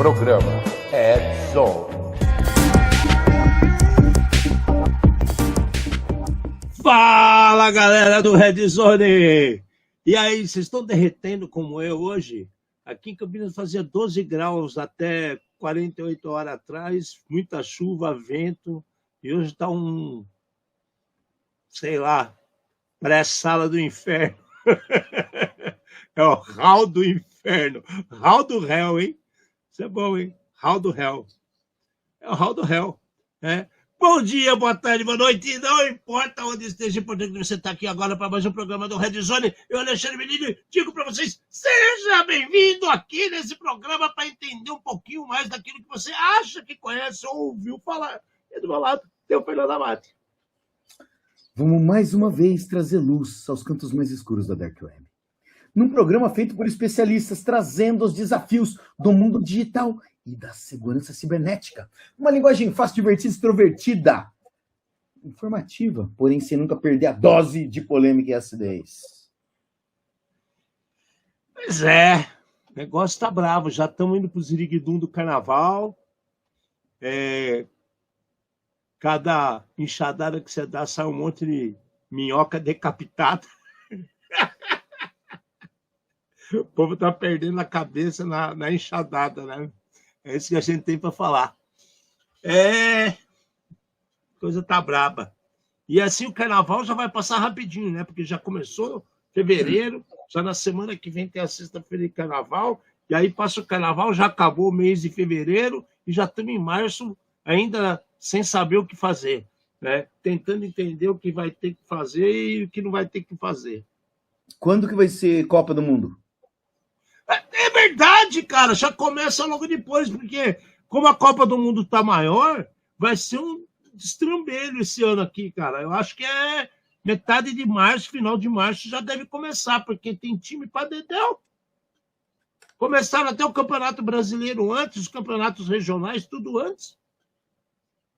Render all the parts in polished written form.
Programa Red Zone. Fala, galera do Red Zone! E aí, vocês estão derretendo como eu hoje? Aqui em Campinas fazia 12 graus até 48 horas atrás, muita chuva, vento, e hoje está sei lá, pré-sala do inferno. É o hall do inferno. Hall do hell, hein? Isso é bom, hein? Hall do hell. É o hall do hell, né? Bom dia, boa tarde, boa noite. Não importa onde esteja, importante que você está aqui agora para mais um programa do Red Zone. Eu, Alexandre Menino, digo para vocês, seja bem-vindo aqui nesse programa para entender um pouquinho mais daquilo que você acha que conhece ou ouviu falar. E do meu lado tem o Fernando Amati. Vamos mais uma vez trazer luz aos cantos mais escuros da Dark Web. Num programa feito por especialistas trazendo os desafios do mundo digital e da segurança cibernética. Uma linguagem fácil, divertida, extrovertida, informativa, porém sem nunca perder a dose de polêmica e acidez. Pois é, o negócio tá bravo. Já estamos indo para o Ziriguidum do Carnaval. Cada enxadada que você dá, sai um monte de minhoca decapitada. O povo tá perdendo a cabeça na enxadada, né? É isso que a gente tem para falar. Coisa tá braba. E assim o carnaval já vai passar rapidinho, né? Porque já começou fevereiro, já na semana que vem tem a sexta-feira de carnaval, e aí passa o carnaval, já acabou o mês de fevereiro, e já estamos em março, ainda sem saber o que fazer, né? Tentando entender o que vai ter que fazer e o que não vai ter que fazer. Quando que vai ser Copa do Mundo? É verdade, cara, já começa logo depois, porque como a Copa do Mundo tá maior, vai ser um destrambelho esse ano aqui, cara. Eu acho que é metade de março, final de março já deve começar, porque tem time para dedéu. Começaram até o Campeonato Brasileiro antes, os campeonatos regionais, tudo antes.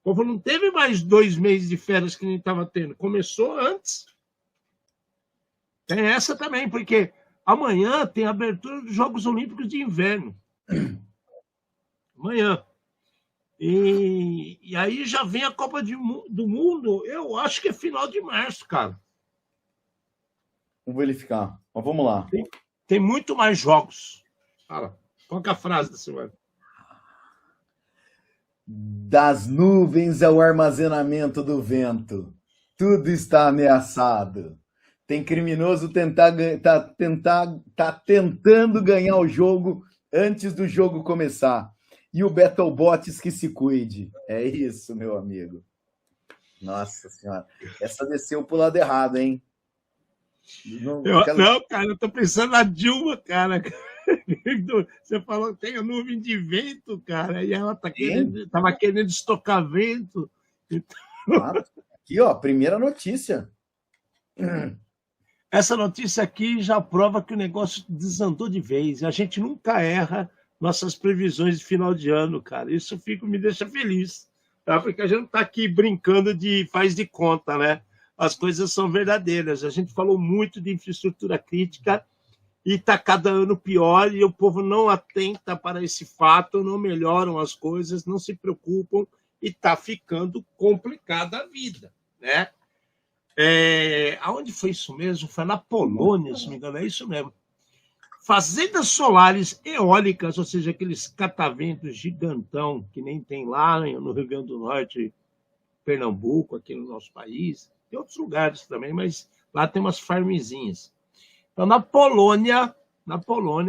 O povo não teve mais 2 meses de férias que nem estava tendo, começou antes. Tem essa também, porque amanhã tem a abertura dos Jogos Olímpicos de Inverno. Amanhã. E aí já vem a Copa do Mundo, eu acho que é final de março, cara. Vamos verificar. Mas vamos lá. Tem muito mais jogos. Fala, qual que é a frase da semana? Das nuvens ao armazenamento do vento, tudo está ameaçado. Tem criminoso tá tentando ganhar o jogo antes do jogo começar. E o BattleBots que se cuide. É isso, meu amigo. Nossa senhora. Essa desceu pro lado errado, hein? Não, cara, eu tô pensando na Dilma, cara. Você falou que tem a nuvem de vento, cara, e ela tava querendo estocar vento. Aqui, ó, primeira notícia. Essa notícia aqui já prova que o negócio desandou de vez. A gente nunca erra nossas previsões de final de ano, cara. Isso me deixa feliz, tá? Porque a gente não tá aqui brincando de faz de conta, né? As coisas são verdadeiras. A gente falou muito de infraestrutura crítica e está cada ano pior, e o povo não atenta para esse fato, não melhoram as coisas, não se preocupam, e está ficando complicada a vida, né? Aonde foi isso mesmo? Foi na Polônia, se não me engano, é isso mesmo. Fazendas solares eólicas, ou seja, aqueles cataventos gigantão que nem tem lá no Rio Grande do Norte, Pernambuco, aqui no nosso país, tem outros lugares também, mas lá tem umas farmezinhas. Então, na Polônia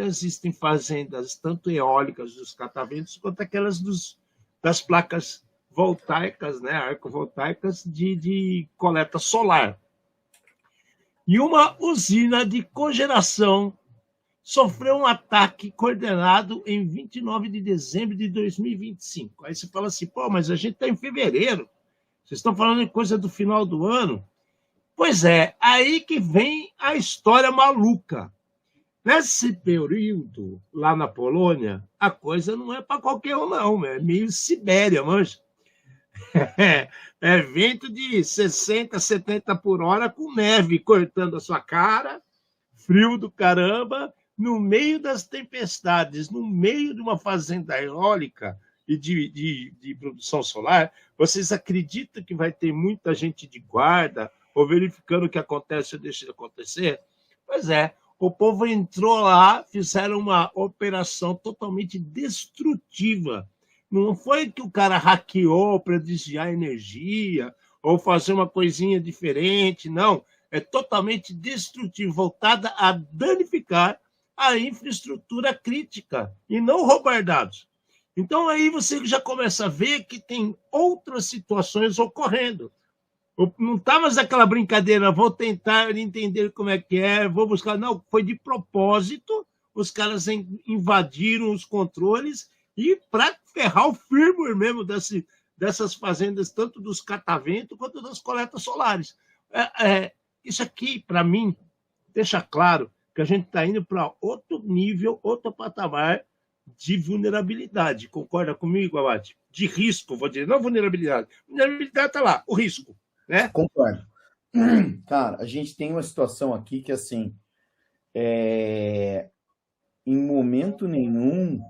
existem fazendas tanto eólicas dos cataventos quanto aquelas das placas voltaicas, né, arcovoltaicas de coleta solar. E uma usina de cogeração sofreu um ataque coordenado em 29 de dezembro de 2025. Aí você fala assim, pô, mas a gente está em fevereiro, vocês estão falando de coisa do final do ano? Pois é, aí que vem a história maluca. Nesse período, lá na Polônia, a coisa não é para qualquer um, não. É meio Sibéria, manja. É vento de 60, 70 por hora com neve cortando a sua cara, frio do caramba, no meio das tempestades, no meio de uma fazenda eólica e de produção solar, vocês acreditam que vai ter muita gente de guarda ou verificando o que acontece ou deixa de acontecer? Pois é, o povo entrou lá, fizeram uma operação totalmente destrutiva. Não foi que o cara hackeou para desviar energia ou fazer uma coisinha diferente, não. É totalmente destrutivo, voltada a danificar a infraestrutura crítica e não roubar dados. Então, aí você já começa a ver que tem outras situações ocorrendo. Não está mais aquela brincadeira, vou tentar entender como é que é, vou buscar. Não, foi de propósito, os caras invadiram os controles e para ferrar o firmware mesmo dessas fazendas, tanto dos cataventos quanto das coletas solares. Isso aqui, para mim, deixa claro que a gente está indo para outro nível, outro patamar de vulnerabilidade. Concorda comigo, Abate? De risco, vou dizer, não vulnerabilidade. Vulnerabilidade está lá, o risco. Né? Concordo. Cara, a gente tem uma situação aqui que, assim, em momento nenhum,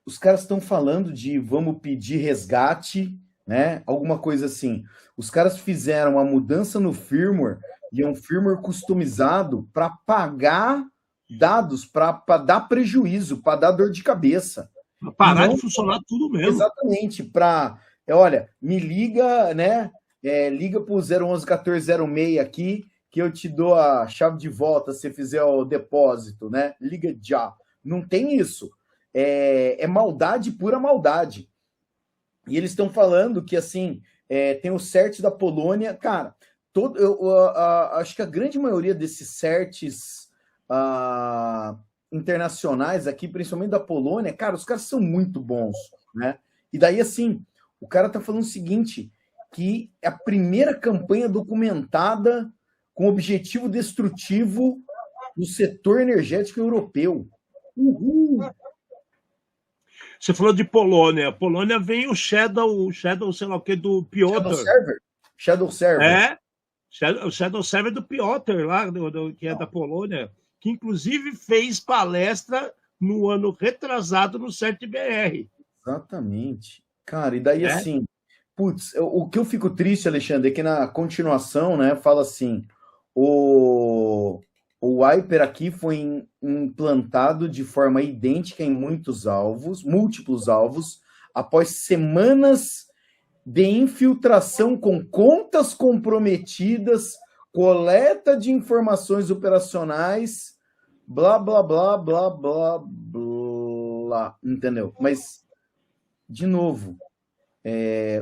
os caras estão falando de vamos pedir resgate, né? Alguma coisa assim. Os caras fizeram uma mudança no firmware e é um firmware customizado para pagar dados, para dar prejuízo, para dar dor de cabeça. Para parar de funcionar tudo mesmo. Exatamente. Olha, me liga, né? Liga para o 011-1406 aqui, que eu te dou a chave de volta se fizer o depósito, né? Liga já. Não tem isso. É maldade, pura maldade. E eles estão falando que, assim, tem o CERT da Polônia. Cara, acho que a grande maioria desses CERTs internacionais aqui, principalmente da Polônia, cara, os caras são muito bons, né? E daí, assim, o cara tá falando o seguinte, que é a primeira campanha documentada com objetivo destrutivo no setor energético europeu. Uhul! Você falou de Polônia. A Polônia vem o Shadow, sei lá o que, do Piotr. Shadow Server. O Shadow Server do Piotr, lá, que é da Polônia, que inclusive fez palestra no ano retrasado no CERT-BR. Exatamente. Cara, e daí assim, putz, o que eu fico triste, Alexandre, é que na continuação, né, fala assim, o Wiper aqui foi implantado de forma idêntica em múltiplos alvos, após semanas de infiltração com contas comprometidas, coleta de informações operacionais, blá, blá, blá, blá, blá, blá, entendeu? Mas, de novo,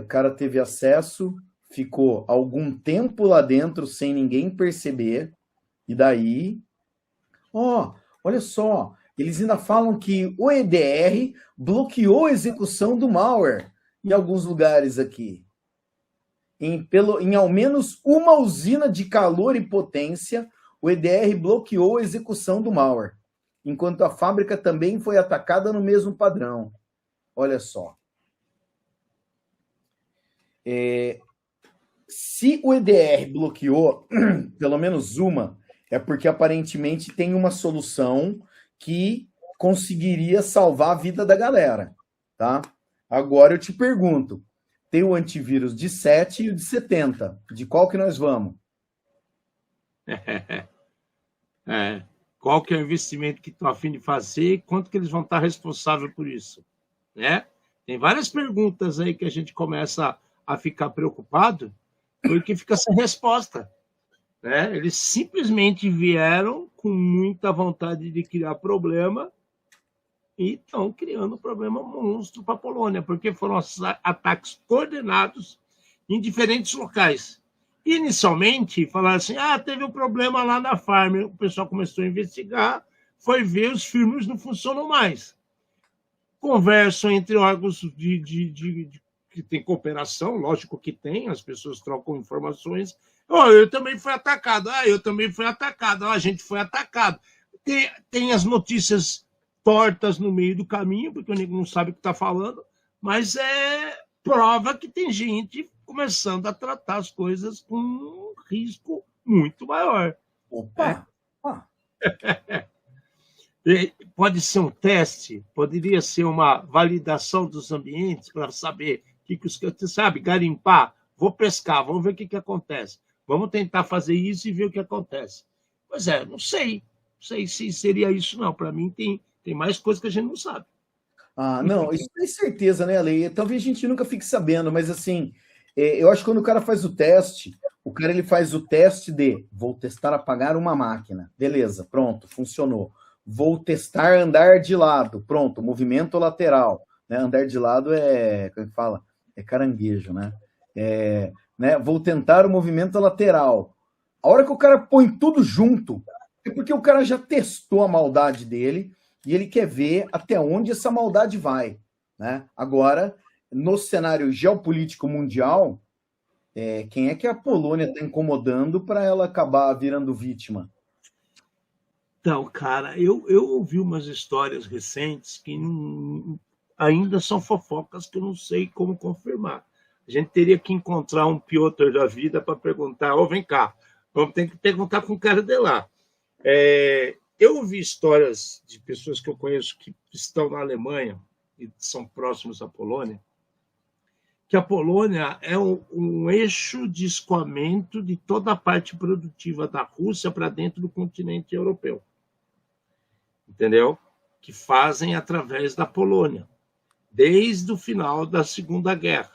o cara teve acesso, ficou algum tempo lá dentro sem ninguém perceber, e daí, olha só, eles ainda falam que o EDR bloqueou a execução do malware em alguns lugares aqui. Em ao menos uma usina de calor e potência, o EDR bloqueou a execução do malware, enquanto a fábrica também foi atacada no mesmo padrão. Olha só. Se o EDR bloqueou, pelo menos uma, é porque aparentemente tem uma solução que conseguiria salvar a vida da galera, tá? Agora eu te pergunto, tem o antivírus de 7 e o de 70, de qual que nós vamos? Qual que é o investimento que estão a fim de fazer e quanto que eles vão estar responsáveis por isso, né? Tem várias perguntas aí que a gente começa a ficar preocupado porque fica sem resposta. Né? Eles simplesmente vieram com muita vontade de criar problema e estão criando um problema monstro para a Polônia, porque foram ataques coordenados em diferentes locais. Inicialmente, falaram assim, teve um problema lá na farm, o pessoal começou a investigar, foi ver, os firmwares não funcionam mais. Conversam entre órgãos que tem cooperação, lógico que tem, as pessoas trocam informações. Eu também fui atacado. Eu também fui atacado. A gente foi atacado. Tem as notícias tortas no meio do caminho, porque o nego não sabe o que está falando, mas prova que tem gente começando a tratar as coisas com um risco muito maior. Opa! Pode ser um teste, poderia ser uma validação dos ambientes para saber que você sabe, garimpar, vou pescar, vamos ver o que acontece. Vamos tentar fazer isso e ver o que acontece. Pois é, não sei se seria isso, não. Para mim, tem mais coisas que a gente não sabe. Ah, não, isso tem certeza, né, Ale? Talvez a gente nunca fique sabendo, mas assim, eu acho que quando o cara faz o teste, ele faz o teste de vou testar apagar uma máquina. Beleza, pronto, funcionou. Vou testar andar de lado. Pronto, movimento lateral. Né? Andar de lado como é que fala? É caranguejo, né? Né? Vou tentar o movimento lateral. A hora que o cara põe tudo junto, é porque o cara já testou a maldade dele e ele quer ver até onde essa maldade vai. Né? Agora, no cenário geopolítico mundial, quem é que a Polônia está incomodando para ela acabar virando vítima? Então, cara, eu ouvi umas histórias recentes que ainda são fofocas que eu não sei como confirmar. A gente teria que encontrar um Piotr da vida para perguntar, vem cá, vamos ter que perguntar com o cara de lá. Eu ouvi histórias de pessoas que eu conheço que estão na Alemanha e são próximos à Polônia, que a Polônia é um eixo de escoamento de toda a parte produtiva da Rússia para dentro do continente europeu. Entendeu? Que fazem através da Polônia, desde o final da Segunda Guerra.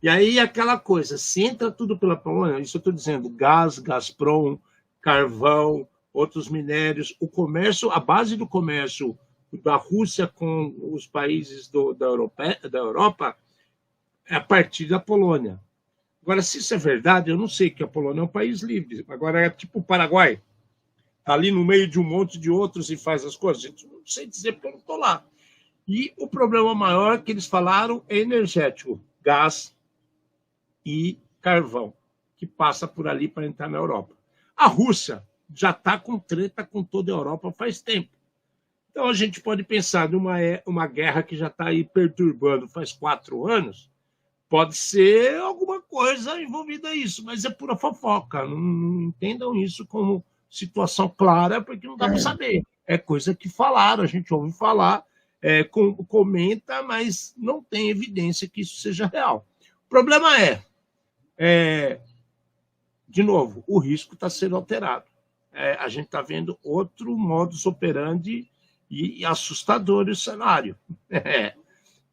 E aí aquela coisa, se entra tudo pela Polônia, isso eu estou dizendo, gás, Gazprom, carvão, outros minérios, o comércio, a base do comércio da Rússia com os países da Europa é a partir da Polônia. Agora, se isso é verdade, eu não sei, que a Polônia é um país livre. Agora é tipo o Paraguai, está ali no meio de um monte de outros e faz as coisas. Eu não sei dizer porque eu não estou lá. E o problema maior que eles falaram é energético, gás e carvão, que passa por ali para entrar na Europa. A Rússia já está com treta com toda a Europa faz tempo. Então a gente pode pensar numa guerra que já está aí perturbando faz 4 anos, pode ser alguma coisa envolvida nisso, mas é pura fofoca. Não entendam isso como situação clara, porque não dá para saber. É coisa que falaram, a gente ouve falar, comenta, mas não tem evidência que isso seja real. O problema de novo, o risco está sendo alterado. A gente está vendo outro modus operandi e assustador o cenário.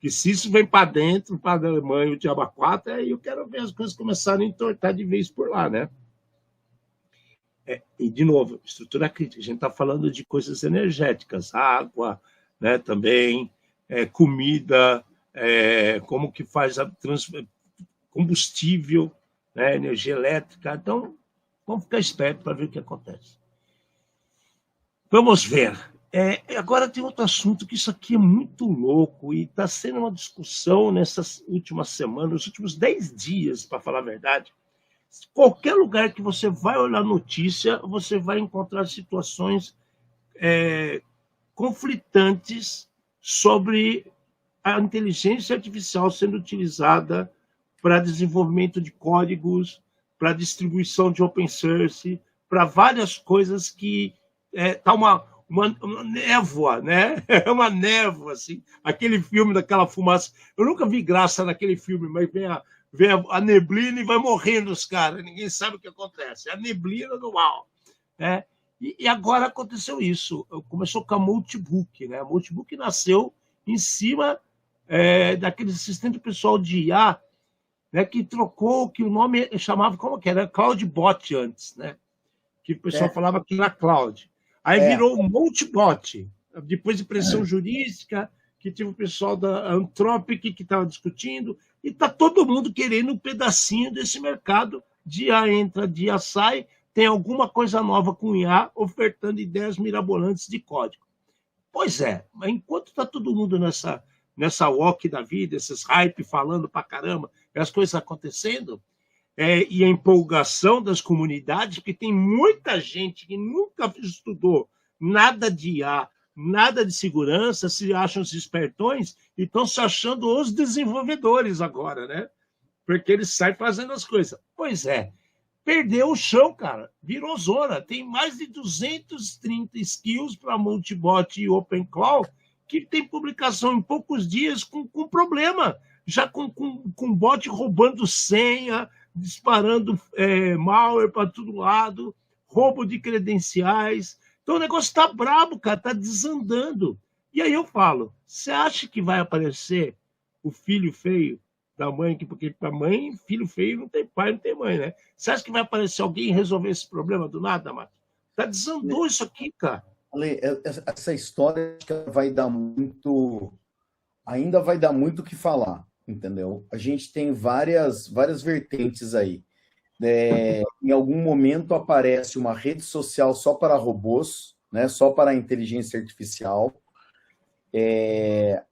Que se isso vem para dentro, para a Alemanha, o diabo 4, aí eu quero ver as coisas começarem a entortar de vez por lá, né? E, de novo, estrutura crítica. A gente está falando de coisas energéticas, água, né, também, comida, como que faz combustível, né, energia elétrica. Então, vamos ficar espertos para ver o que acontece. Vamos ver. Agora tem outro assunto, que isso aqui é muito louco e está sendo uma discussão nessas últimas semanas, nos últimos 10 dias, para falar a verdade. Qualquer lugar que você vai olhar notícia, você vai encontrar situações conflitantes sobre a inteligência artificial sendo utilizada para desenvolvimento de códigos, para distribuição de open source, para várias coisas que está uma névoa, né? É uma névoa, assim. Aquele filme daquela fumaça. Eu nunca vi graça naquele filme, mas vem a neblina e vai morrendo os caras. Ninguém sabe o que acontece. É a neblina do mal. Né? E agora aconteceu isso. Começou com a Multibook. Né? A Multibook nasceu em cima daquele assistente pessoal de IA, né, que trocou, que o nome chamava, como que era? Cloudbot antes, né? Que o pessoal falava que era Cloud. Aí virou um Multibot, depois de pressão jurídica, que teve o pessoal da Anthropic que estava discutindo, e está todo mundo querendo um pedacinho desse mercado. Dia entra, dia sai, tem alguma coisa nova com IA ofertando ideias mirabolantes de código. Pois é, mas enquanto está todo mundo nessa walk da vida, esses hype falando pra caramba, e as coisas acontecendo, e a empolgação das comunidades, porque tem muita gente que nunca estudou nada de IA, nada de segurança, se acham os espertões e estão se achando os desenvolvedores agora, né? Porque eles saem fazendo as coisas. Pois é, perdeu o chão, cara. Virou zona. Tem mais de 230 skills para multibot e OpenClaw que tem publicação em poucos dias com problema. Já com bot roubando senha, disparando malware para todo lado, roubo de credenciais. Então o negócio está brabo, cara, está desandando. E aí eu falo, você acha que vai aparecer o filho feio da mãe, porque para mãe, filho feio não tem pai, não tem mãe, né? Você acha que vai aparecer alguém e resolver esse problema do nada, Marcos? Tá desandou isso aqui, cara. Ale, essa história vai dar muito, ainda vai dar muito o que falar, entendeu? A gente tem várias vertentes aí. Em algum momento aparece uma rede social só para robôs, né? Só para a inteligência artificial.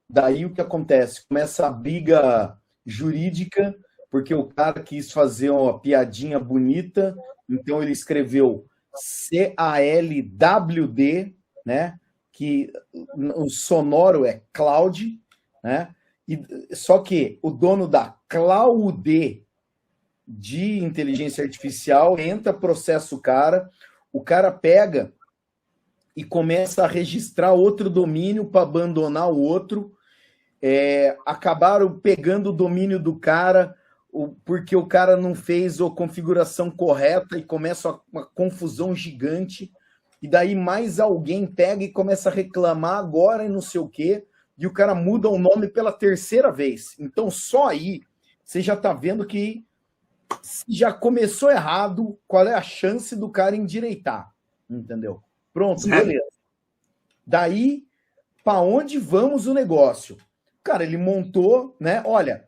Daí o que acontece? Começa a briga jurídica, porque o cara quis fazer uma piadinha bonita, então ele escreveu CALWD, né? Que o sonoro é cloud, né? Só que o dono da cloud de inteligência artificial entra, processa o cara pega e começa a registrar outro domínio para abandonar o outro. Acabaram pegando o domínio do cara porque o cara não fez a configuração correta e começa uma confusão gigante. E daí mais alguém pega e começa a reclamar agora e não sei o quê, e o cara muda o nome pela terceira vez. Então só aí você já está vendo que se já começou errado, qual é a chance do cara endireitar, entendeu? Pronto, beleza. Daí, para onde vamos o negócio? Cara, ele montou, né? Olha,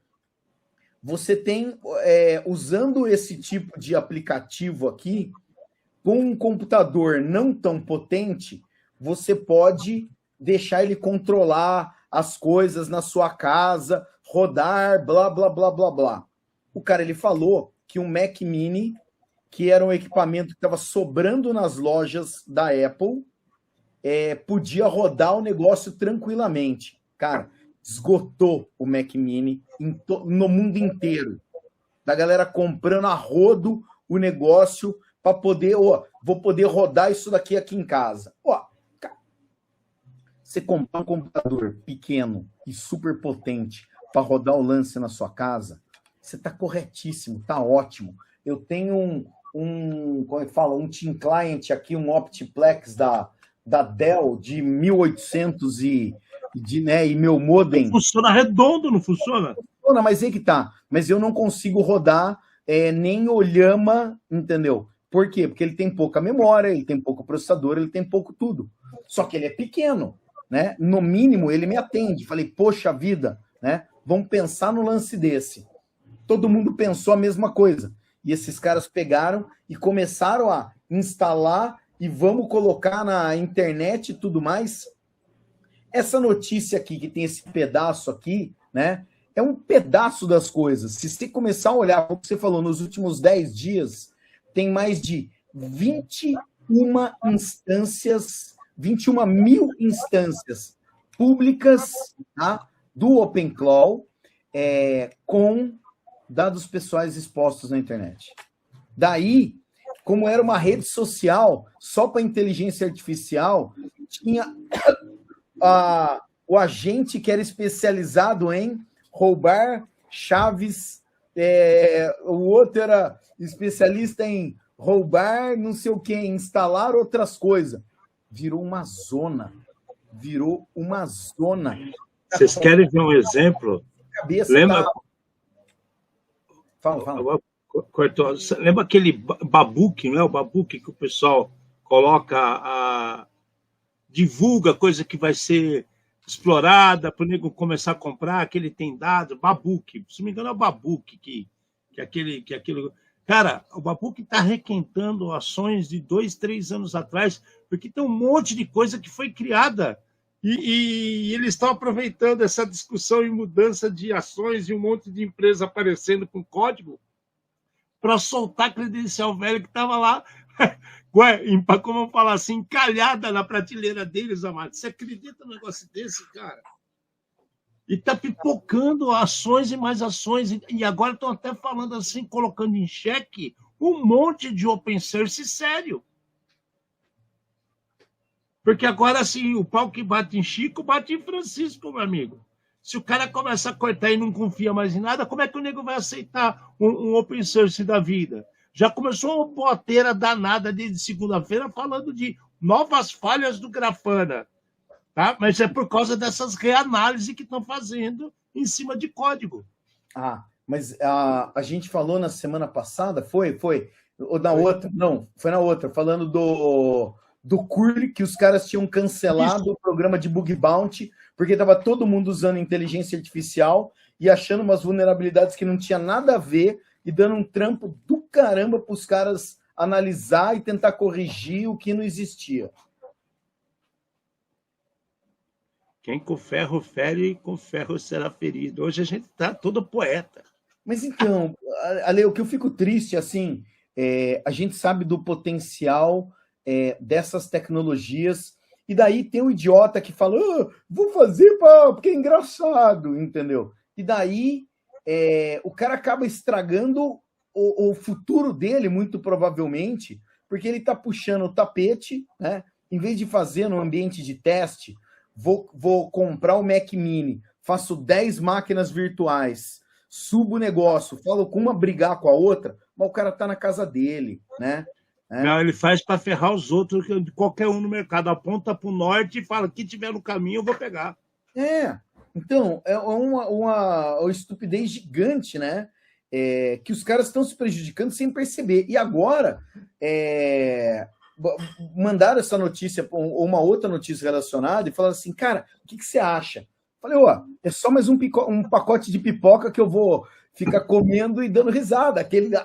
você tem, usando esse tipo de aplicativo aqui, com um computador não tão potente, você pode deixar ele controlar as coisas na sua casa, rodar, blá, blá, blá, blá, blá. O cara, ele falou que um Mac Mini, que era um equipamento que estava sobrando nas lojas da Apple, podia rodar o negócio tranquilamente. Cara, esgotou o Mac Mini no mundo inteiro. Da galera comprando a rodo o negócio para poder, vou poder rodar isso daqui aqui em casa. Cara, você comprar um computador pequeno e super potente para rodar o lance na sua casa, você está corretíssimo, está ótimo. Eu tenho como é que fala? Um Team Client aqui, um Optiplex da Dell de 1800 e meu modem. Funciona redondo, não funciona? Funciona, mas aí que tá. Mas eu não consigo rodar nem o Llama, entendeu? Por quê? Porque ele tem pouca memória, ele tem pouco processador, ele tem pouco tudo. Só que ele é pequeno, né? No mínimo, ele me atende. Falei, poxa vida, né? Vamos pensar no lance desse. Todo mundo pensou a mesma coisa. E esses caras pegaram e começaram a instalar e vamos colocar na internet e tudo mais. Essa notícia aqui, que tem esse pedaço aqui, né? É um pedaço das coisas. Se você começar a olhar, como você falou, nos últimos 10 dias, tem mais de 21 mil instâncias públicas, tá? Do OpenClaw, com dados pessoais expostos na internet. Daí, como era uma rede social só para inteligência artificial, tinha o agente que era especializado em roubar chaves, o outro era especialista em roubar não sei o que, instalar outras coisas. Virou uma zona. Vocês querem ver um exemplo? Lembra? Fala. Cortou. Lembra aquele babuque, não é? O babuque que o pessoal coloca, divulga coisa que vai ser explorada para o nego começar a comprar, que ele tem dado, babuque. Se não me engano, é o babuque que aquele. Cara, o babuque está requentando ações de 2, 3 anos atrás, porque tem um monte de coisa que foi criada. E eles estão aproveitando essa discussão e mudança de ações e um monte de empresa aparecendo com código para soltar credencial velho que estava lá, como eu falar assim, encalhada na prateleira deles, amado. Você acredita num negócio desse, cara? E está pipocando ações e mais ações. E agora estão até falando assim, colocando em xeque um monte de open source sério. Porque agora, assim, o pau que bate em Chico, bate em Francisco, meu amigo. Se o cara começa a cortar e não confia mais em nada, como é que o nego vai aceitar um open source da vida? Já começou uma boateira danada desde segunda-feira falando de novas falhas do Grafana. Tá? Mas é por causa dessas reanálises que estão fazendo em cima de código. Mas a gente falou na semana passada, foi? Ou na outra? Não, foi na outra, falando do Curly, que os caras tinham cancelado o programa de bug bounty, porque estava todo mundo usando inteligência artificial e achando umas vulnerabilidades que não tinha nada a ver e dando um trampo do caramba para os caras analisar e tentar corrigir o que não existia. Quem com ferro fere, com ferro será ferido. Hoje a gente está todo poeta. Mas então, Ale, o que eu fico triste, assim, a gente sabe do potencial dessas tecnologias, e daí tem um idiota que fala, vou fazer porque é engraçado, entendeu? E daí o cara acaba estragando o futuro dele, muito provavelmente, porque ele está puxando o tapete, né? Em vez de fazer no ambiente de teste, vou comprar o Mac Mini, faço 10 máquinas virtuais, subo o negócio, falo com uma brigar com a outra, mas o cara está na casa dele, né? Não, ele faz para ferrar os outros, qualquer um no mercado, aponta para o norte e fala, que tiver no caminho eu vou pegar. Então, é uma estupidez gigante, né? Que os caras estão se prejudicando sem perceber. E agora, mandaram essa notícia, ou uma outra notícia relacionada, e falaram assim, cara, o que você acha? Falei, é só mais um pacote de pipoca que eu vou ficar comendo e dando risada. Aquele...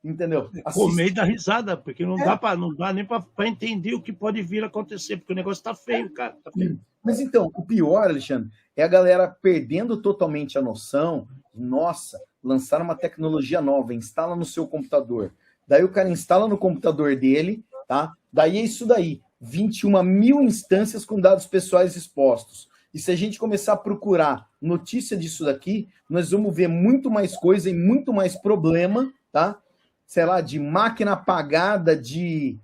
Entendeu? Comer e dar risada, porque não dá nem para entender o que pode vir a acontecer, porque o negócio tá feio, cara. Tá feio. Mas então, o pior, Alexandre, é a galera perdendo totalmente a noção. Nossa, lançaram uma tecnologia nova, instala no seu computador. Daí o cara instala no computador dele, tá? Daí é isso daí, 21 mil instâncias com dados pessoais expostos. E se a gente começar a procurar notícia disso daqui, nós vamos ver muito mais coisa e muito mais problema, tá? Sei lá, de máquina apagada, de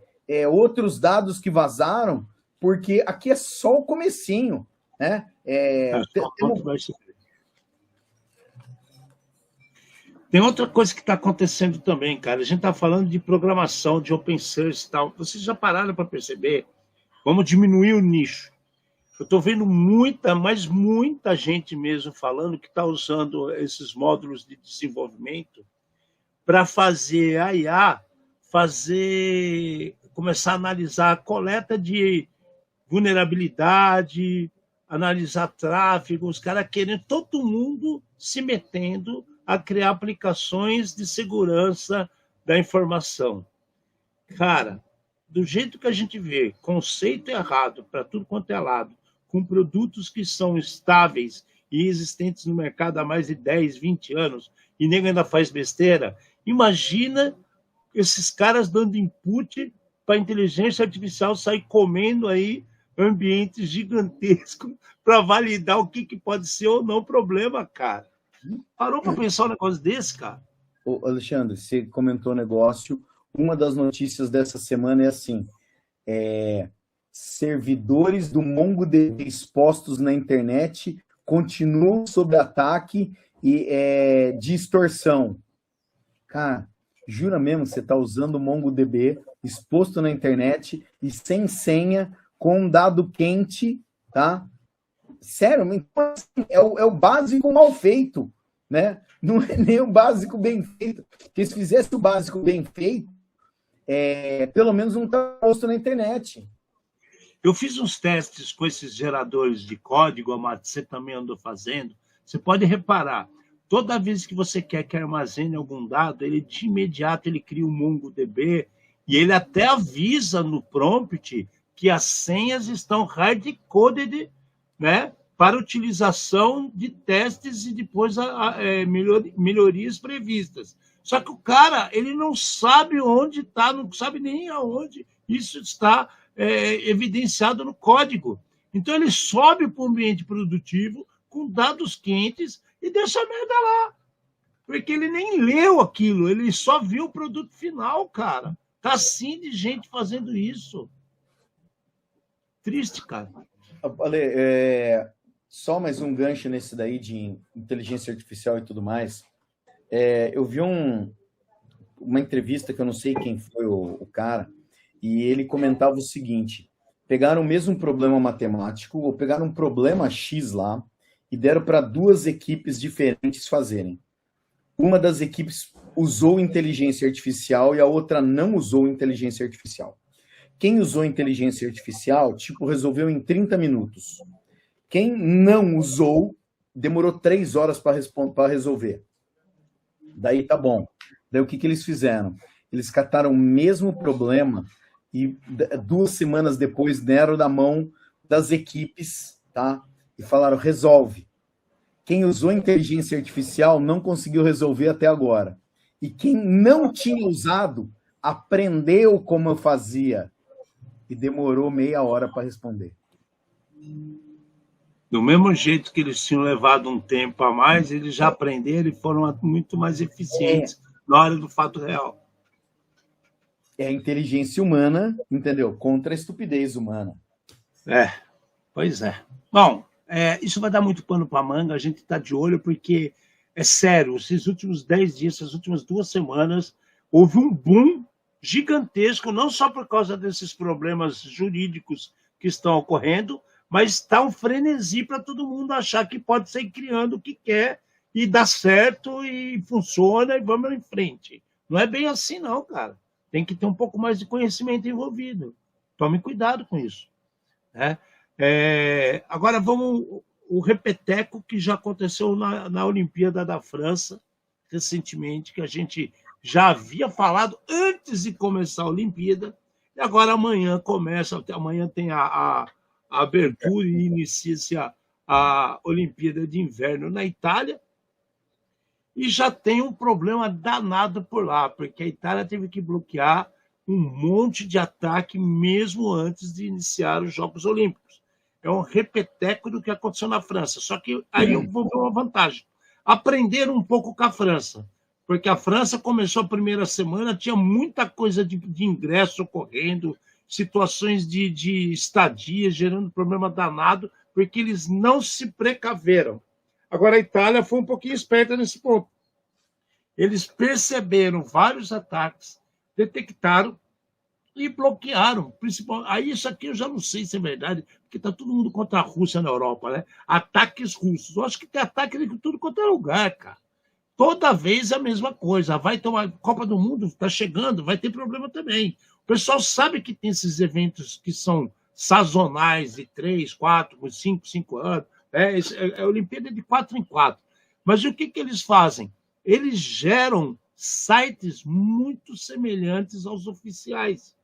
outros dados que vazaram, porque aqui é só o comecinho, né? Tem outra coisa que está acontecendo também, cara. A gente está falando de programação, de open source e tal. Vocês já pararam para perceber? Vamos diminuir o nicho. Eu estou vendo muita gente mesmo falando que está usando esses módulos de desenvolvimento para fazer a IA, começar a analisar a coleta de vulnerabilidade, analisar tráfego, os caras querendo, todo mundo se metendo a criar aplicações de segurança da informação. Cara, do jeito que a gente vê, conceito errado para tudo quanto é lado, com produtos que são estáveis e existentes no mercado há mais de 10, 20 anos, e nego ainda faz besteira, imagina esses caras dando input para a inteligência artificial sair comendo aí ambientes gigantescos para validar o que pode ser ou não problema, cara. Parou para pensar um negócio desse, cara? Ô, Alexandre, você comentou o negócio. Uma das notícias dessa semana é assim, servidores do MongoDB expostos na internet continuam sob ataque de extorsão. Cara, jura mesmo, você está usando o MongoDB exposto na internet e sem senha, com um dado quente, tá? Sério, é o básico mal feito, né? Não é nem o básico bem feito. Porque se fizesse o básico bem feito, pelo menos não está posto na internet. Eu fiz uns testes com esses geradores de código, Amado, você também andou fazendo. Você pode reparar, toda vez que você quer que armazene algum dado, ele de imediato ele cria um MongoDB e ele até avisa no prompt que as senhas estão hard-coded, né, para utilização de testes e depois melhorias previstas. Só que o cara ele não sabe onde está, não sabe nem aonde isso está evidenciado no código. Então ele sobe para o ambiente produtivo com dados quentes e deixa a merda lá. porque ele nem leu aquilo, ele só viu o produto final, cara. Tá assim de gente fazendo isso. Triste, cara. Ale, só mais um gancho nesse daí de inteligência artificial e tudo mais. Eu vi uma entrevista que eu não sei quem foi o cara, e ele comentava o seguinte: pegaram o mesmo problema matemático, ou pegaram um problema X lá, e deram para duas equipes diferentes fazerem. Uma das equipes usou inteligência artificial e a outra não usou inteligência artificial. Quem usou inteligência artificial, resolveu em 30 minutos. Quem não usou, demorou 3 horas para resolver. Daí tá bom. Daí o que eles fizeram? Eles cataram o mesmo problema e 2 semanas depois deram na mão das equipes, tá? E falaram, resolve. Quem usou inteligência artificial não conseguiu resolver até agora. E quem não tinha usado, aprendeu como eu fazia e demorou meia hora para responder. Do mesmo jeito que eles tinham levado um tempo a mais, eles já aprenderam e foram muito mais eficientes na hora do fato real. É a inteligência humana, entendeu? Contra a estupidez humana. Pois é. Bom, isso vai dar muito pano para manga, a gente está de olho, porque, é sério, esses últimos 10 dias, essas últimas 2 semanas, houve um boom gigantesco, não só por causa desses problemas jurídicos que estão ocorrendo, mas está um frenesi para todo mundo achar que pode sair criando o que quer e dá certo e funciona e vamos em frente. Não é bem assim, não, cara. Tem que ter um pouco mais de conhecimento envolvido. Tome cuidado com isso. Né? Agora vamos o repeteco que já aconteceu na Olimpíada da França recentemente, que a gente já havia falado antes de começar a Olimpíada, e agora amanhã começa, amanhã tem a abertura e inicia-se a Olimpíada de Inverno na Itália, e já tem um problema danado por lá, porque a Itália teve que bloquear um monte de ataque mesmo antes de iniciar os Jogos Olímpicos. É um repeteco do que aconteceu na França. Só que aí eu vou ver uma vantagem. Aprender um pouco com a França, porque a França começou a primeira semana, tinha muita coisa de ingresso ocorrendo, situações de estadia, gerando problema danado, porque eles não se precaveram. Agora, a Itália foi um pouquinho esperta nesse ponto. Eles perceberam vários ataques, detectaram e bloquearam. Aí isso aqui eu já não sei se é verdade, porque está todo mundo contra a Rússia na Europa, né? Ataques russos. Eu acho que tem ataque de tudo quanto é lugar, cara. Toda vez é a mesma coisa. Vai tomar Copa do Mundo, está chegando, vai ter problema também. O pessoal sabe que tem esses eventos que são sazonais, de 3, 4, 5 anos. É a Olimpíada de 4 em 4. Mas o que eles fazem? Eles geram sites muito semelhantes aos oficiais.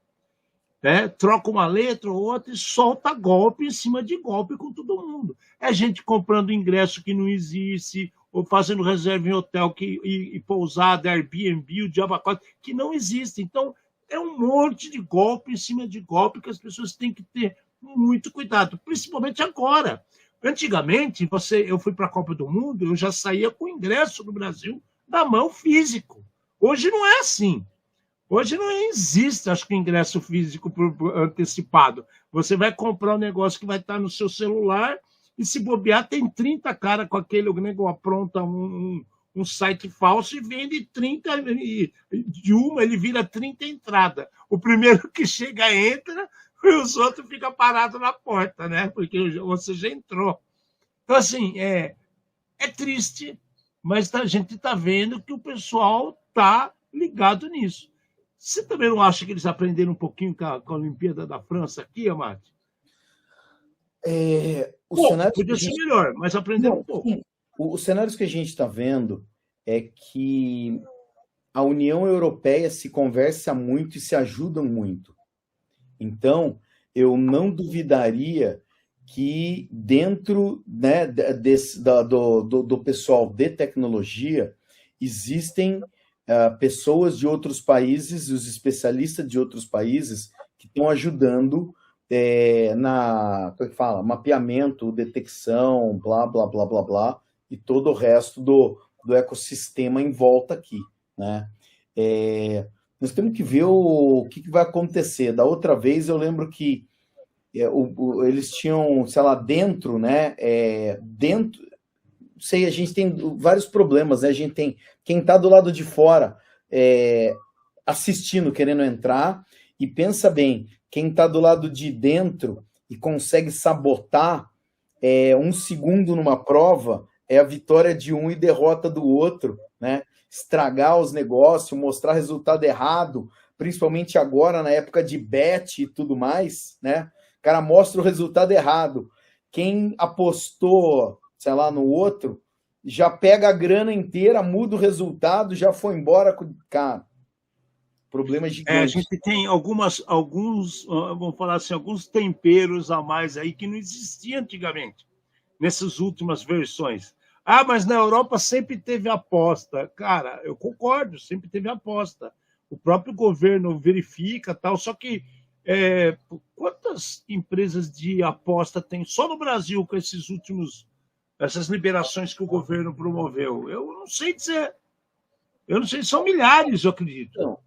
Troca uma letra ou outra e solta golpe em cima de golpe com todo mundo. É gente comprando ingresso que não existe, ou fazendo reserva em hotel e pousada, Airbnb, o diabo 4, que não existe. Então, é um monte de golpe em cima de golpe que as pessoas têm que ter muito cuidado, principalmente agora. Antigamente, eu fui para a Copa do Mundo, eu já saía com o ingresso do Brasil na mão físico. Hoje não é assim. Hoje não existe, acho que, ingresso físico antecipado. Você vai comprar um negócio que vai estar no seu celular e, se bobear, tem 30 caras com aquele negócio, apronta um site falso e vende 30, de uma ele vira 30 entrada. O primeiro que chega entra e os outros ficam parados na porta, né? Porque você já entrou. Então, assim, é triste, mas a gente está vendo que o pessoal está ligado nisso. Você também não acha que eles aprenderam um pouquinho com a Olimpíada da França aqui, Amate? Podia ser melhor, mas aprenderam um pouco. Sim. Os cenários que a gente está vendo é que a União Europeia se conversa muito e se ajudam muito. Então, eu não duvidaria que dentro, né, do pessoal de tecnologia existem pessoas de outros países, os especialistas de outros países que estão ajudando como é que fala? Mapeamento, detecção, blá, blá, blá, blá, blá, e todo o resto do ecossistema em volta aqui, né? Nós temos que ver o que vai acontecer. Da outra vez eu lembro que eles tinham, sei lá, dentro, né? Dentro, sei, a gente tem vários problemas, né? A gente tem quem está do lado de fora assistindo, querendo entrar, e pensa bem, quem está do lado de dentro e consegue sabotar 1 segundo numa prova é a vitória de um e derrota do outro, né? Estragar os negócios, mostrar resultado errado, principalmente agora na época de bet e tudo mais, né? O cara mostra o resultado errado. Quem apostou, sei lá, no outro, já pega a grana inteira, muda o resultado, já foi embora com... Cara, problema gigante. A gente tem alguns, vamos falar assim, alguns temperos a mais aí que não existiam antigamente, nessas últimas versões. Ah, mas na Europa sempre teve aposta. Cara, eu concordo, sempre teve aposta. O próprio governo verifica tal, só que quantas empresas de aposta tem só no Brasil com essas liberações que o governo promoveu? Eu não sei dizer. Eu não sei, são milhares, eu acredito. Não.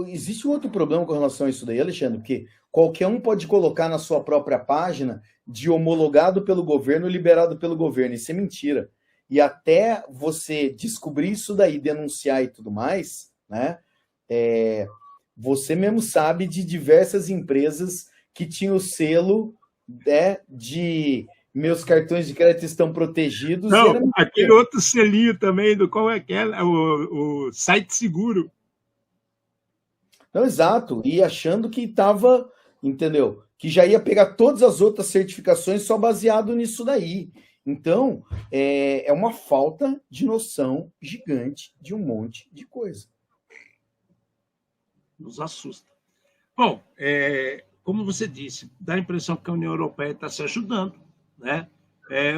Existe um outro problema com relação a isso daí, Alexandre, porque qualquer um pode colocar na sua própria página de homologado pelo governo, liberado pelo governo. Isso é mentira. E até você descobrir isso daí, denunciar e tudo mais, né? Você mesmo sabe de diversas empresas que tinham o selo, né, de meus cartões de crédito estão protegidos. Não, aquele outro selinho também, do qual é que é? O site seguro. Não, exato. E achando que estava, entendeu? Que já ia pegar todas as outras certificações só baseado nisso daí. Então, é uma falta de noção gigante de um monte de coisa. Nos assusta. Bom, como você disse, dá a impressão que a União Europeia está se ajudando, né?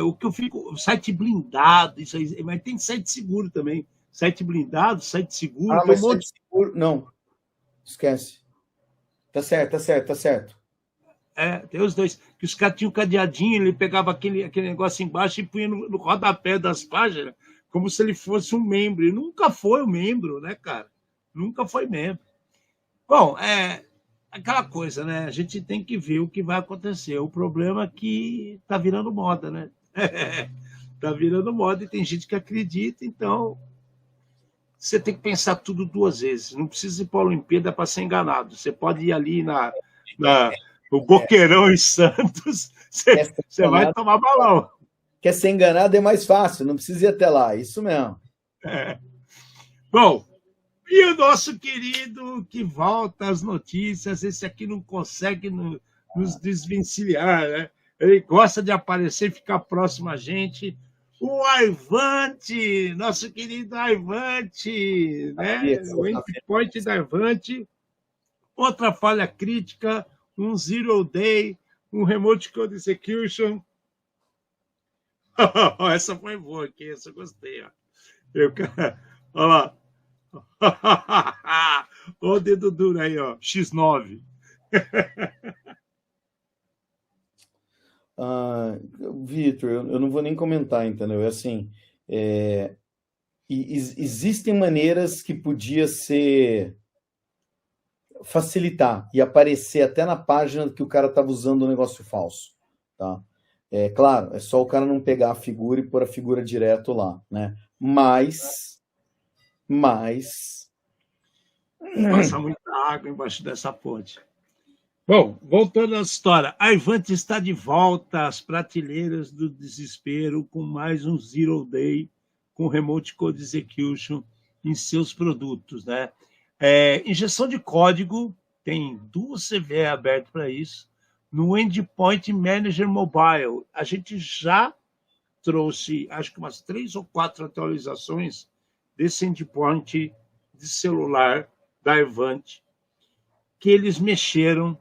O que eu fico, site blindado, isso aí, mas tem site seguro também. Site blindado, site seguro. Ah, mas site seguro, não. Esquece. Tá certo. Tem os dois. Que os caras tinham um cadeadinho, ele pegava aquele negócio embaixo e punha no rodapé das páginas, como se ele fosse um membro. E nunca foi um membro, né, cara? Nunca foi membro. Bom, aquela coisa, né? A gente tem que ver o que vai acontecer. O problema é que tá virando moda, né? Tá virando moda e tem gente que acredita, então você tem que pensar tudo 2 vezes. Não precisa ir para a Olimpíada para ser enganado. Você pode ir ali no Boqueirão em Santos, você vai tomar balão. Quer ser enganado é mais fácil, não precisa ir até lá. Isso mesmo. Bom, e o nosso querido que volta às notícias, esse aqui não consegue nos desvencilhar, né? Ele gosta de aparecer e ficar próximo a gente. O Aivante, nosso querido Aivante, né? O endpoint da Aivante. Outra falha crítica, um zero day, um remote code execution. Essa foi boa aqui, essa eu gostei. Olha lá. Olha o dedo duro aí, ó. X9. Vitor, eu não vou nem comentar, entendeu? Assim, existem maneiras que podia ser facilitar e aparecer até na página que o cara estava usando um negócio falso, tá? Claro, é só o cara não pegar a figura e pôr a figura direto lá, né? Mas passa muita água embaixo dessa ponte. Bom, voltando à história, a Aivante está de volta às prateleiras do desespero com mais um Zero Day com Remote Code Execution em seus produtos, né? Injeção de código, tem 2 CVE abertas para isso, no Endpoint Manager Mobile. A gente já trouxe, acho que umas 3 ou 4 atualizações desse endpoint de celular da Aivante, que eles mexeram,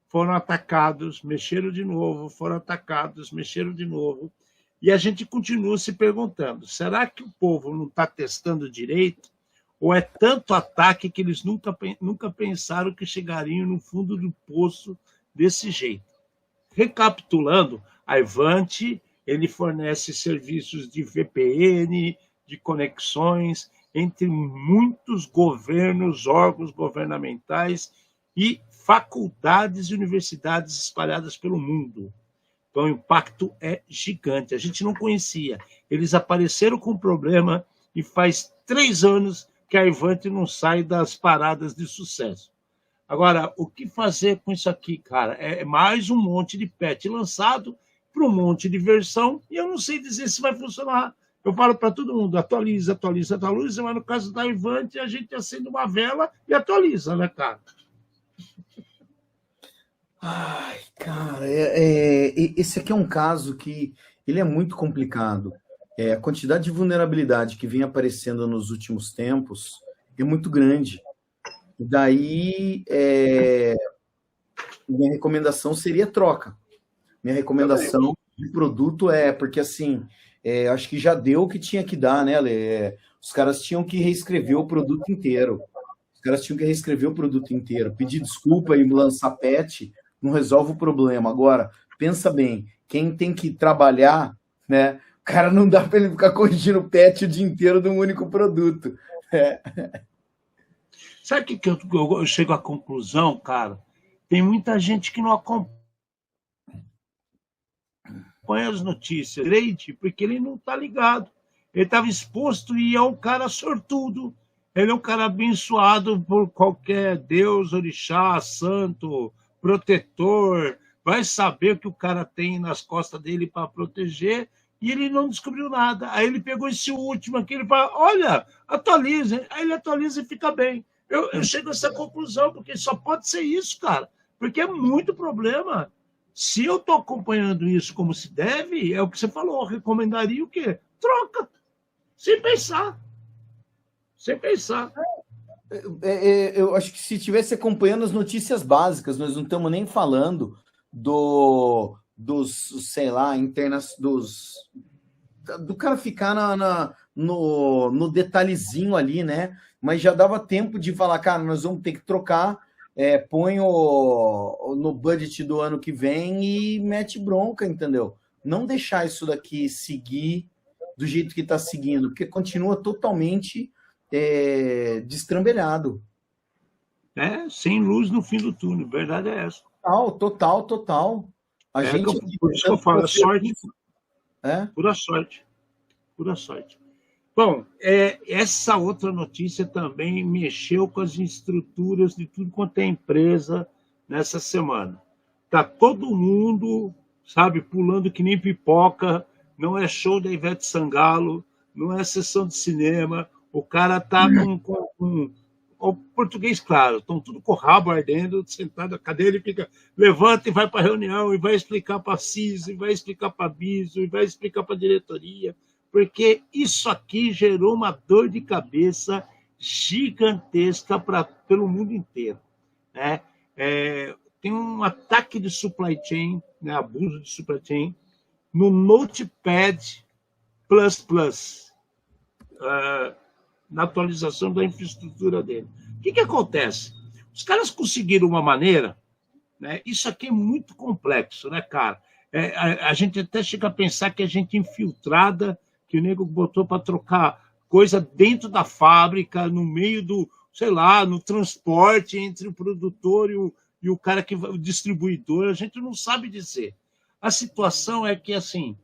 foram atacados, mexeram de novo, foram atacados, mexeram de novo. E a gente continua se perguntando, será que o povo não está testando direito? Ou é tanto ataque que eles nunca pensaram que chegariam no fundo do poço desse jeito? Recapitulando, a Aivante, ele fornece serviços de VPN, de conexões entre muitos governos, órgãos governamentais e faculdades e universidades espalhadas pelo mundo. Então, o impacto é gigante. A gente não conhecia. Eles apareceram com problema e faz 3 anos que a Ivanti não sai das paradas de sucesso. Agora, o que fazer com isso aqui, cara? É mais um monte de patch lançado para um monte de versão e eu não sei dizer se vai funcionar. Eu falo para todo mundo, atualiza, atualiza, atualiza, mas no caso da Ivanti, a gente acende uma vela e atualiza, né, cara? Ai, cara, esse aqui é um caso que ele é muito complicado. A quantidade de vulnerabilidade que vem aparecendo nos últimos tempos é muito grande. E daí, minha recomendação seria troca. Minha recomendação de produto porque assim, acho que já deu o que tinha que dar, né, Ale? Os caras tinham que reescrever o produto inteiro. Pedir desculpa e lançar patch não resolve o problema. Agora, pensa bem, quem tem que trabalhar, né? O cara não dá para ele ficar corrigindo o patch o dia inteiro de um único produto. Sabe o que eu chego à conclusão, cara? Tem muita gente que não acompanha as notícias direito, porque ele não está ligado. Ele estava exposto e é um cara sortudo. Ele é um cara abençoado por qualquer Deus, orixá, santo, protetor. Vai saber o que o cara tem nas costas dele para proteger e ele não descobriu nada. Aí ele pegou esse último aqui, ele fala, olha, atualiza. Aí ele atualiza e fica bem. Eu chego a essa conclusão, porque só pode ser isso, cara. Porque é muito problema. Se eu estou acompanhando isso como se deve, é o que você falou, eu recomendaria o quê? Troca. Sem pensar. Eu acho que se estivesse acompanhando as notícias básicas, nós não estamos nem falando dos, sei lá, do cara ficar no detalhezinho ali, né? Mas já dava tempo de falar, cara, nós vamos ter que trocar, põe no budget do ano que vem e mete bronca, entendeu? Não deixar isso daqui seguir do jeito que está seguindo, porque continua totalmente destrambelhado. Sem luz no fim do túnel, verdade é essa. Total. A gente por isso que eu falo, sorte. Pura sorte. Bom, essa outra notícia também mexeu com as estruturas de tudo quanto é empresa nessa semana. Está todo mundo, sabe, pulando que nem pipoca, não é show da Ivete Sangalo, não é sessão de cinema, o cara está com o português, claro, estão tudo com o rabo ardendo, sentado na cadeira e fica, levanta e vai para a reunião, e vai explicar para a CIS, e vai explicar para a BISO, e vai explicar para a diretoria, porque isso aqui gerou uma dor de cabeça gigantesca pelo mundo inteiro. Né? Tem um ataque de supply chain, né, abuso de supply chain, no Notepad++, na atualização da infraestrutura dele. O que acontece? Os caras conseguiram uma maneira, né, isso aqui é muito complexo, né, cara? A gente até chega a pensar que a gente infiltrada, que o nego botou para trocar coisa dentro da fábrica, no meio do, sei lá, no transporte entre o produtor e o cara o distribuidor, a gente não sabe dizer. A situação é que, assim,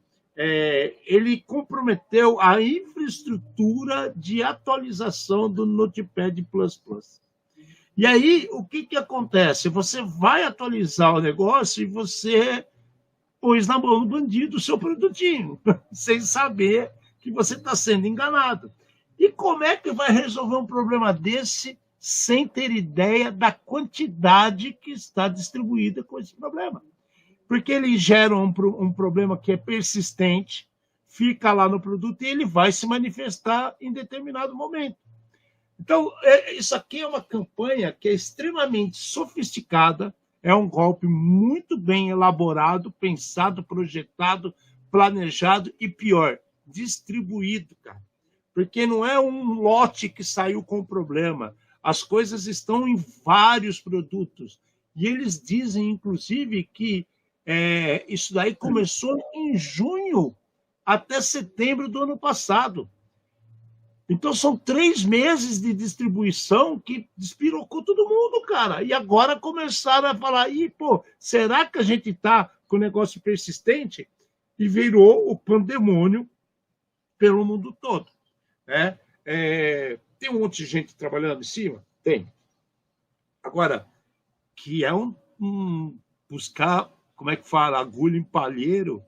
ele comprometeu a infraestrutura de atualização do Notepad++. E aí, o que acontece? Você vai atualizar o negócio e você pôs na mão do bandido o seu produtinho, sem saber que você está sendo enganado. E como é que vai resolver um problema desse sem ter ideia da quantidade que está distribuída com esse problema? Porque ele gera um problema que é persistente, fica lá no produto e ele vai se manifestar em determinado momento. Então, isso aqui é uma campanha que é extremamente sofisticada, é um golpe muito bem elaborado, pensado, projetado, planejado e, pior, distribuído, cara. Porque não é um lote que saiu com problema. As coisas estão em vários produtos. E eles dizem, inclusive, que isso daí começou em junho até setembro do ano passado. Então, são 3 meses de distribuição que despirocou todo mundo, cara. E agora começaram a falar, pô, será que a gente está com o negócio persistente? E virou o pandemônio pelo mundo todo, né? Tem um monte de gente trabalhando em cima? Tem. Agora, que é buscar, como é que fala, agulha em palheiro,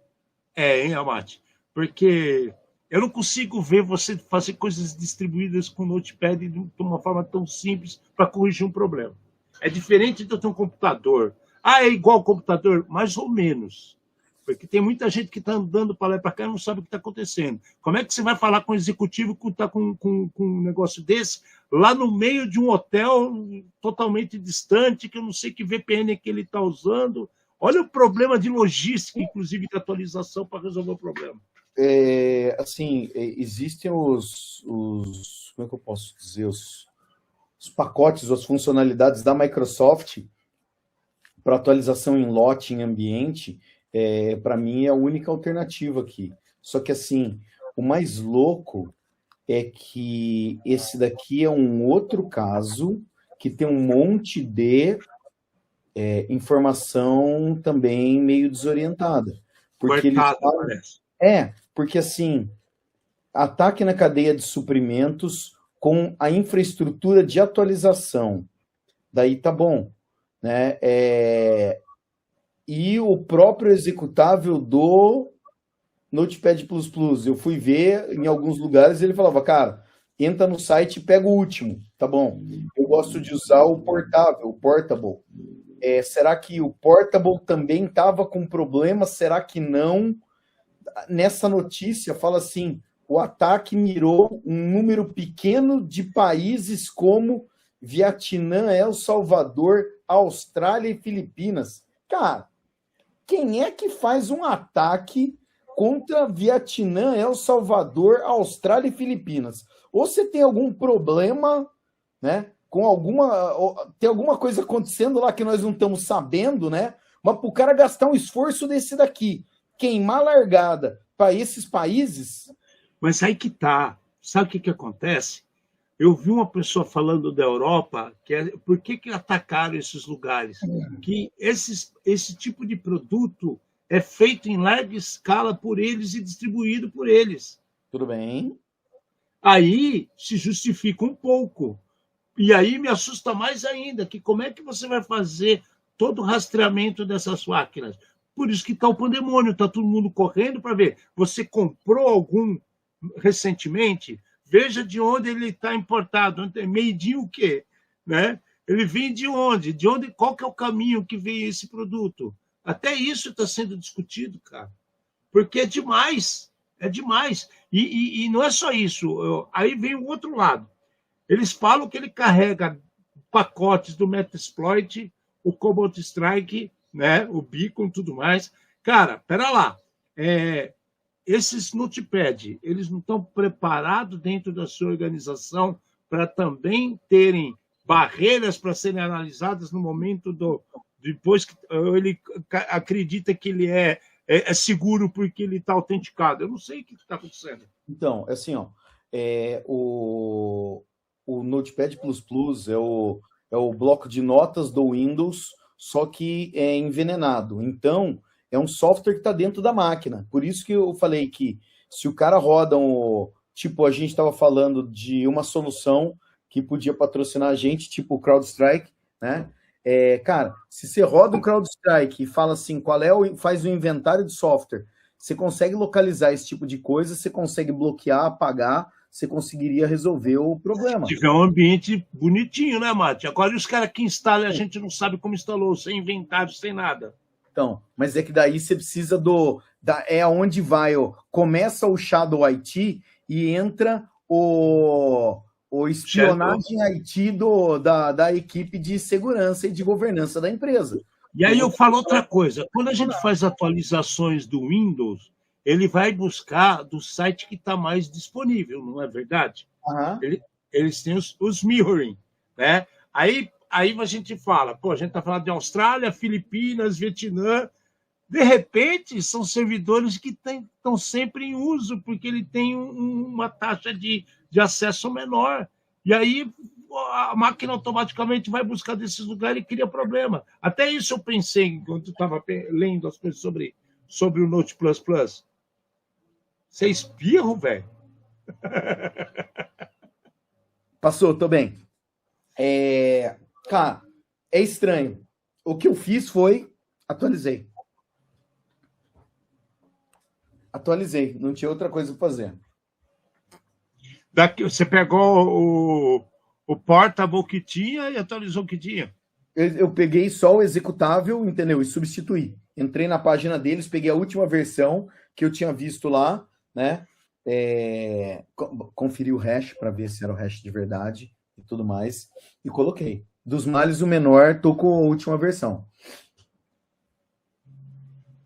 hein, Amate? Porque eu não consigo ver você fazer coisas distribuídas com Notepad de uma forma tão simples para corrigir um problema. É diferente de eu ter um computador. É igual ao computador? Mais ou menos. Porque tem muita gente que está andando para lá e para cá e não sabe o que está acontecendo. Como é que você vai falar com um executivo que está com um negócio desse lá no meio de um hotel totalmente distante, que eu não sei que VPN que ele está usando? Olha o problema de logística, inclusive de atualização, para resolver o problema. Existem como é que eu posso dizer, os pacotes, as funcionalidades da Microsoft para atualização em lote, em ambiente, para mim é a única alternativa aqui. Só que assim, o mais louco é que esse daqui é um outro caso que tem um monte de informação também meio desorientada. Porque eles falam, parece. Porque assim, ataque na cadeia de suprimentos com a infraestrutura de atualização. Daí tá bom, né? E o próprio executável do Notepad++, eu fui ver em alguns lugares, ele falava, cara, entra no site e pega o último, tá bom? Eu gosto de usar o portável, o portable. Será que o portable também estava com problema? Será que não? Nessa notícia fala assim, o ataque mirou um número pequeno de países como Vietnã, El Salvador, Austrália e Filipinas. Cara, quem é que faz um ataque contra Vietnã, El Salvador, Austrália e Filipinas? Ou você tem algum problema, né? Tem alguma coisa acontecendo lá que nós não estamos sabendo, né? Mas para o cara gastar um esforço desse daqui, queimar largada para esses países... Mas aí que tá. Sabe o que acontece? Eu vi uma pessoa falando da Europa, por que atacaram esses lugares? Que esse tipo de produto é feito em larga escala por eles e distribuído por eles. Tudo bem. Aí se justifica um pouco. E aí me assusta mais ainda, que como é que você vai fazer todo o rastreamento dessas máquinas? Por isso que está o pandemônio, está todo mundo correndo para ver. Você comprou algum recentemente? Veja de onde ele está importado. Made in o quê? Né? Ele vem de onde? Qual que é o caminho que veio esse produto? Até isso está sendo discutido, cara. Porque é demais. É demais. E não é só isso. Aí vem o outro lado. Eles falam que ele carrega pacotes do Metasploit, o Cobalt Strike, né? O Beacon e tudo mais. Cara, pera lá. Esses Notepad, eles não estão preparados dentro da sua organização para também terem barreiras para serem analisadas no momento depois que ele acredita que ele é seguro porque ele está autenticado. Eu não sei o que está acontecendo. Então, assim, o Notepad++ é o bloco de notas do Windows, só que é envenenado. Então, é um software que está dentro da máquina. Por isso que eu falei que se o cara roda tipo, a gente estava falando de uma solução que podia patrocinar a gente, tipo o CrowdStrike, né? Cara, se você roda o CrowdStrike e fala assim, faz o inventário de software, você consegue localizar esse tipo de coisa, você consegue bloquear, apagar, você conseguiria resolver o problema. Se tiver um ambiente bonitinho, né, Mate? Agora, os caras que instalam, a gente não sabe como instalou, sem inventário, sem nada. Então, mas é que daí você precisa aonde vai, começa o Shadow IT e entra o espionagem IT da equipe de segurança e de governança da empresa. E aí eu falo outra coisa, quando a gente faz atualizações do Windows, ele vai buscar do site que está mais disponível, não é verdade? Uhum. Eles têm os mirroring, né? Aí a gente fala, a gente está falando de Austrália, Filipinas, Vietnã. De repente, são servidores que estão sempre em uso, porque ele tem uma taxa de de acesso menor. E aí a máquina automaticamente vai buscar desses lugares e cria problema. Até isso eu pensei enquanto eu estava lendo as coisas sobre o Note++. Você espirro, velho? Passou, tô bem. Cara, é estranho. O que eu fiz foi atualizei. Não tinha outra coisa para fazer. Você pegou o portable que tinha e atualizou o que tinha? Eu peguei só o executável, entendeu? E substituí. Entrei na página deles, peguei a última versão que eu tinha visto lá, né? Conferi o hash para ver se era o hash de verdade e tudo mais. E coloquei. Dos males, o menor, tô com a última versão.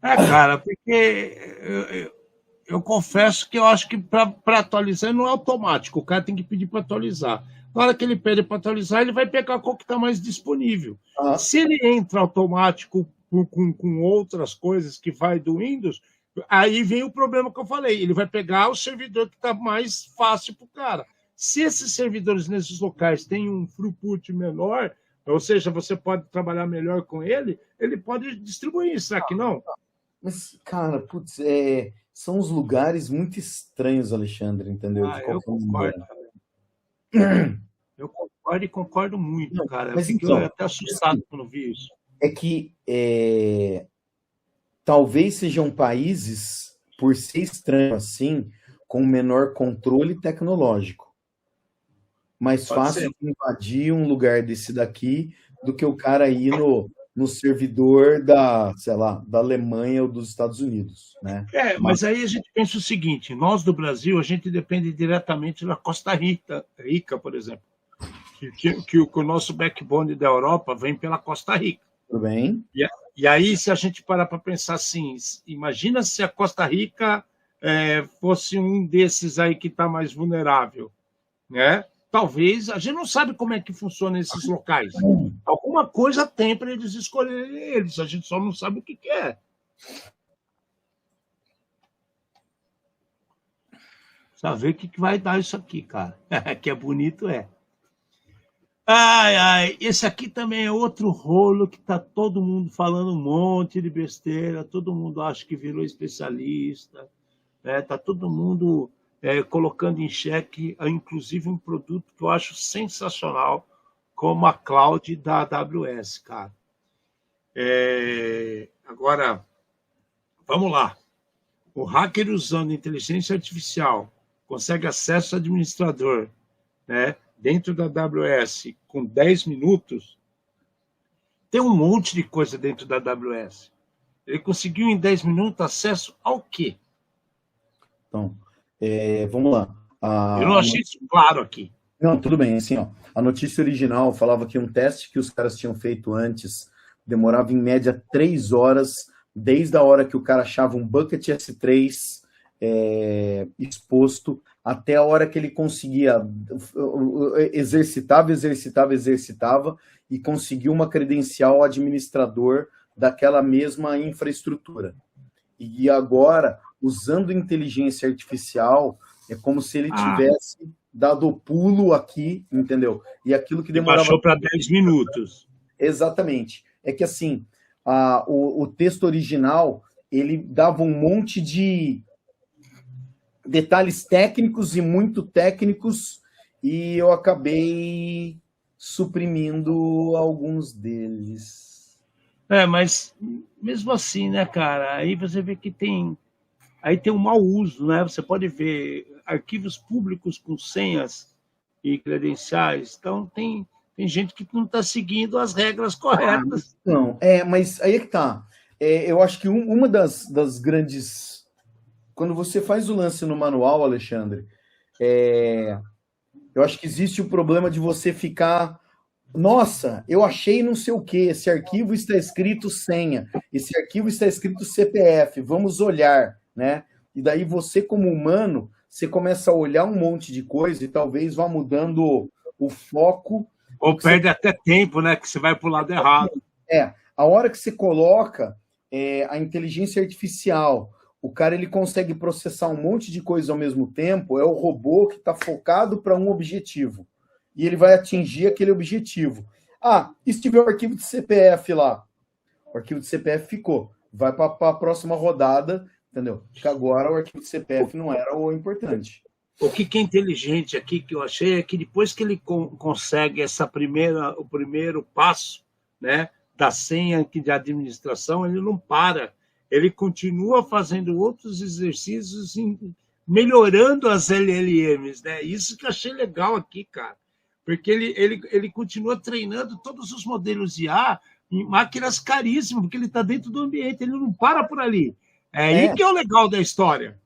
Cara, porque eu confesso que eu acho que para atualizar não é automático, o cara tem que pedir para atualizar. Na hora que ele pede para atualizar, ele vai pegar qual que está mais disponível. Se ele entra automático com outras coisas que vai do Windows, aí vem o problema que eu falei, ele vai pegar o servidor que está mais fácil para o cara. Se esses servidores nesses locais têm um throughput menor, ou seja, você pode trabalhar melhor com ele pode distribuir, será que não? Mas, cara, putz, são uns lugares muito estranhos, Alexandre, entendeu? Eu concordo. Eu concordo e concordo muito, não, cara. Mas eu então, fiquei até assustado quando vi isso. É que talvez sejam países, por ser estranho assim, com menor controle tecnológico. Mais fácil de invadir um lugar desse daqui do que o cara ir no servidor sei lá, da Alemanha ou dos Estados Unidos, né? Mas aí a gente pensa o seguinte, nós do Brasil, a gente depende diretamente da Costa Rica, por exemplo, que o nosso backbone da Europa vem pela Costa Rica. Tudo bem. E aí, se a gente parar para pensar assim, imagina se a Costa Rica fosse um desses aí que está mais vulnerável, né? Talvez, a gente não sabe como é que funciona esses locais. Alguma coisa tem para eles escolherem eles, a gente só não sabe o que é. Só ver o que vai dar isso aqui, cara. Que é bonito, Ai, esse aqui também é outro rolo que tá todo mundo falando um monte de besteira, todo mundo acha que virou especialista, tá todo mundo colocando em xeque, inclusive, um produto que eu acho sensacional, como a cloud da AWS, cara. Agora, vamos lá. O hacker usando inteligência artificial consegue acesso ao administrador, né, dentro da AWS com 10 minutos. Tem um monte de coisa dentro da AWS. Ele conseguiu em 10 minutos acesso ao quê? Então, vamos lá. Eu não achei isso claro aqui. Não, tudo bem. Assim, ó, a notícia original falava que um teste que os caras tinham feito antes demorava em média 3 horas, desde a hora que o cara achava um bucket S3 exposto, até a hora que ele conseguia exercitava e conseguiu uma credencial administrador daquela mesma infraestrutura. E agora, usando inteligência artificial, é como se ele tivesse dado o pulo aqui, entendeu? E aquilo que demorava... Baixou para 10 minutos. Exatamente. É que assim, o texto original, ele dava um monte de detalhes técnicos e muito técnicos, e eu acabei suprimindo alguns deles. Mas mesmo assim, né, cara, aí você vê que tem um mau uso, né? Você pode ver arquivos públicos com senhas e credenciais, então tem gente que não está seguindo as regras corretas. Não, mas aí é que tá. Eu acho que uma das grandes... Quando você faz o lance no manual, Alexandre, eu acho que existe o problema de você ficar... Nossa, eu achei não sei o quê, esse arquivo está escrito senha, esse arquivo está escrito CPF, vamos olhar, né? E daí você, como humano, você começa a olhar um monte de coisa e talvez vá mudando o foco. Ou perde até tempo, né? Que você vai para o lado errado. A hora que você coloca a inteligência artificial, o cara ele consegue processar um monte de coisa ao mesmo tempo, é o robô que está focado para um objetivo. E ele vai atingir aquele objetivo. Ah, e se tiver o arquivo de CPF lá? O arquivo de CPF ficou. Vai para a próxima rodada, entendeu? Porque agora o arquivo de CPF não era o importante. O que é inteligente aqui que eu achei é que depois que ele consegue o primeiro passo, né, da senha de administração, ele não para. Ele continua fazendo outros exercícios, melhorando as LLMs, né? Isso que eu achei legal aqui, cara. Porque ele continua treinando todos os modelos de IA em máquinas caríssimas, porque ele está dentro do ambiente, ele não para por ali. Aí que é o legal da história.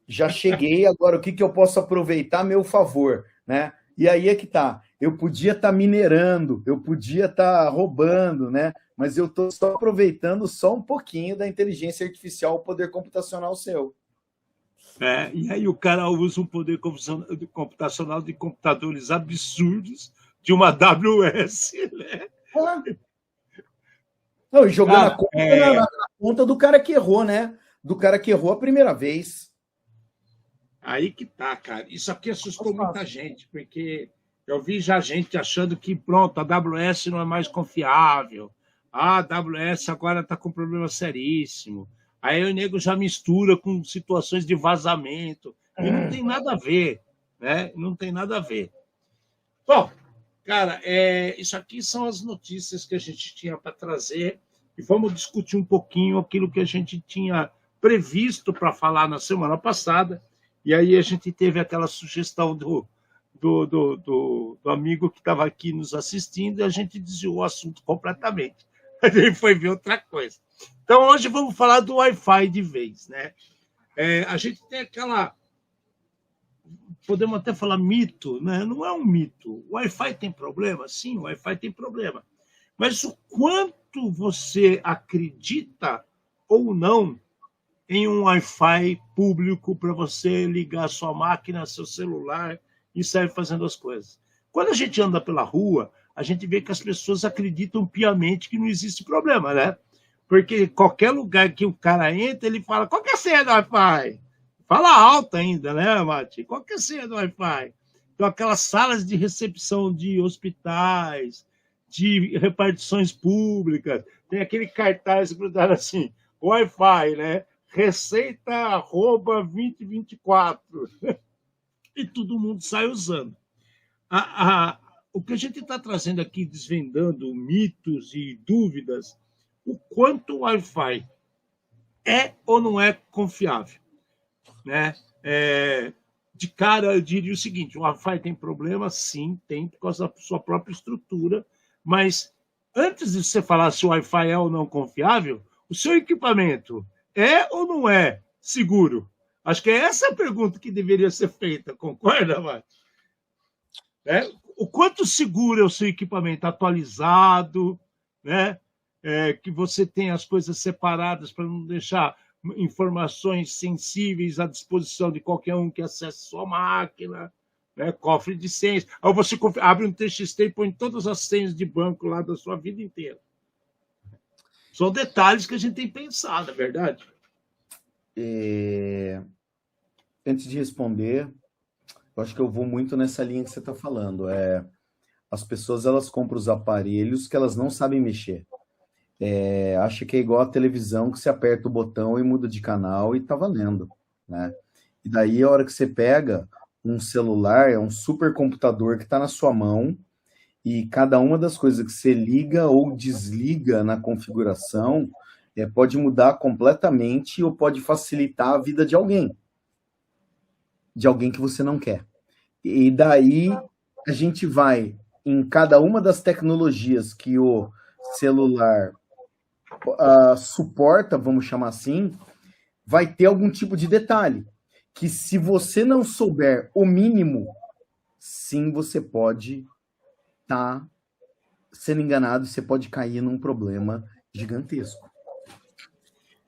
Já cheguei, agora o que eu posso aproveitar a meu favor, né? E aí é que tá. Eu podia estar minerando, eu podia estar roubando, né? Mas eu estou só aproveitando só um pouquinho da inteligência artificial, o poder computacional seu. E aí o cara usa um poder computacional de computadores absurdos de uma AWS, né? Não, e jogando a conta na conta do cara que errou, né? Do cara que errou a primeira vez. Aí que tá, cara. Isso aqui assustou muita gente, porque eu vi já gente achando que, pronto, a AWS não é mais confiável. A AWS agora está com um problema seríssimo. Aí o nego já mistura com situações de vazamento. E não tem nada a ver, né? Não tem nada a ver. Bom, cara, isso aqui são as notícias que a gente tinha para trazer. E vamos discutir um pouquinho aquilo que a gente tinha previsto para falar na semana passada. E aí a gente teve aquela sugestão do amigo que estava aqui nos assistindo e a gente desviou o assunto completamente. A gente foi ver outra coisa. Então, hoje vamos falar do Wi-Fi de vez, né? A gente tem aquela... Podemos até falar mito, né? Não é um mito. O Wi-Fi tem problema? Sim, o Wi-Fi tem problema. Mas o quanto você acredita ou não em um Wi-Fi público para você ligar sua máquina, seu celular e sair fazendo as coisas. Quando a gente anda pela rua, a gente vê que as pessoas acreditam piamente que não existe problema, né? Porque qualquer lugar que o cara entra, ele fala, qual que é a senha do Wi-Fi? Fala alto ainda, né, Mati? Qual que é a senha do Wi-Fi? Então, aquelas salas de recepção de hospitais, de repartições públicas, tem aquele cartaz grudado assim, Wi-Fi, né? Receita @2024. E todo mundo sai usando. O que a gente está trazendo aqui, desvendando mitos e dúvidas, o quanto o Wi-Fi é ou não é confiável, né? De cara, eu diria o seguinte, o Wi-Fi tem problema? Sim, tem, por causa da sua própria estrutura, mas antes de você falar se o Wi-Fi é ou não confiável, o seu equipamento é ou não é seguro? Acho que é essa a pergunta que deveria ser feita, concorda, Márcio? O quanto seguro é o seu equipamento atualizado, né? Que você tem as coisas separadas para não deixar informações sensíveis à disposição de qualquer um que acesse sua máquina, né? Cofre de senhas. Aí você abre um TXT e põe todas as senhas de banco lá da sua vida inteira. São detalhes que a gente tem pensado, é verdade? Antes de responder, eu acho que eu vou muito nessa linha que você está falando. As pessoas elas compram os aparelhos que elas não sabem mexer. Acha que é igual a televisão, que você aperta o botão e muda de canal e tá valendo, né? E daí a hora que você pega um celular, é um supercomputador que está na sua mão, e cada uma das coisas que você liga ou desliga na configuração pode mudar completamente ou pode facilitar a vida de alguém que você não quer. E daí a gente vai em cada uma das tecnologias que o celular suporta, vamos chamar assim, vai ter algum tipo de detalhe que, se você não souber o mínimo, sim, você pode estar sendo enganado, você pode cair num problema gigantesco.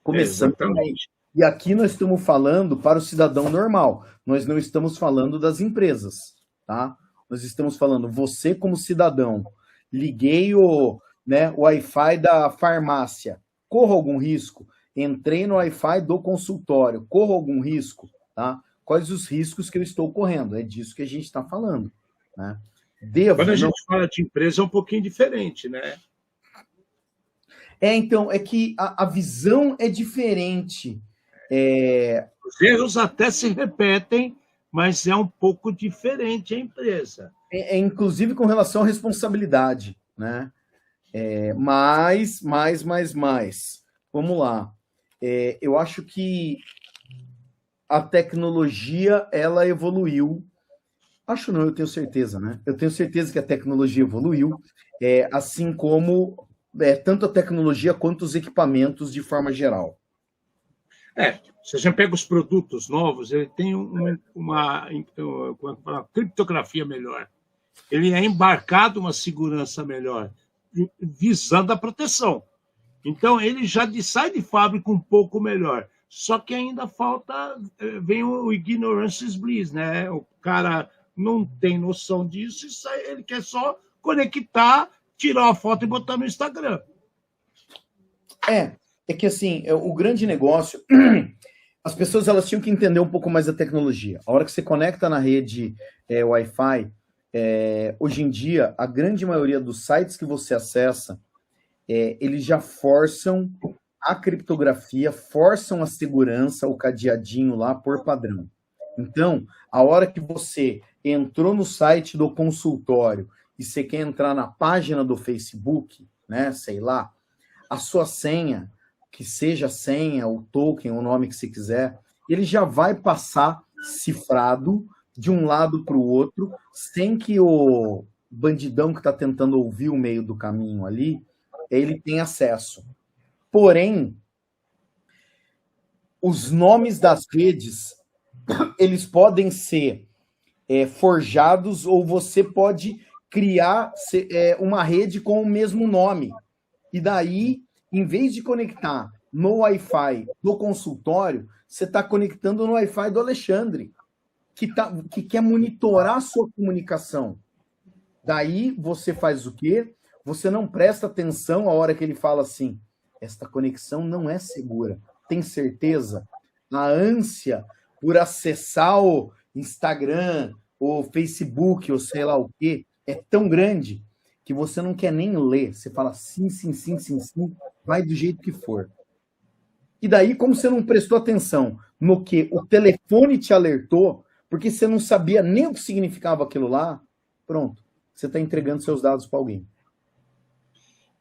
Começando também. E aqui nós estamos falando para o cidadão normal, nós não estamos falando das empresas, tá? Nós estamos falando, você como cidadão, liguei o Wi-Fi da farmácia, corro algum risco? entrei no Wi-Fi do consultório, corro algum risco? Tá? Quais os riscos que eu estou correndo? É disso que a gente está falando. Né? Quando a Não... gente fala de empresa é um pouquinho diferente, né? Então, é que a visão é diferente. Os erros até se repetem, mas é um pouco diferente a empresa. Inclusive com relação à responsabilidade, né? Mais. Vamos lá. Eu acho que a tecnologia, ela evoluiu. Acho não, eu tenho certeza, né? Eu tenho certeza que a tecnologia evoluiu, assim como tanto a tecnologia quanto os equipamentos de forma geral. Se a gente pega os produtos novos, ele tem uma criptografia melhor. Ele é embarcado uma segurança melhor, visando a proteção. Então, ele já sai de fábrica um pouco melhor. Só que ainda falta, vem o ignorance is bliss, né? O cara não tem noção disso, ele quer só conectar, tirar uma foto e botar no Instagram. É que assim, o grande negócio, as pessoas elas tinham que entender um pouco mais da tecnologia. A hora que você conecta na rede Wi-Fi, hoje em dia, a grande maioria dos sites que você acessa, eles já forçam a criptografia, forçam a segurança, o cadeadinho lá por padrão. Então, a hora que você entrou no site do consultório e você quer entrar na página do Facebook, né, sei lá, a sua senha, que seja a senha, o token, o nome que você quiser, ele já vai passar cifrado de um lado para o outro, sem que o bandidão que está tentando ouvir o meio do caminho ali, ele tenha acesso. Porém, os nomes das redes, eles podem ser forjados, ou você pode criar uma rede com o mesmo nome. E daí, em vez de conectar no Wi-Fi do consultório, você está conectando no Wi-Fi do Alexandre, que quer monitorar a sua comunicação. Daí, você faz o quê? Você não presta atenção a hora que ele fala assim, esta conexão não é segura. Tem certeza? A ânsia por acessar o Instagram, o Facebook, ou sei lá o quê, é tão grande que você não quer nem ler. Você fala sim, vai do jeito que for. E daí, como você não prestou atenção no que o telefone te alertou, porque você não sabia nem o que significava aquilo lá, pronto, você está entregando seus dados para alguém.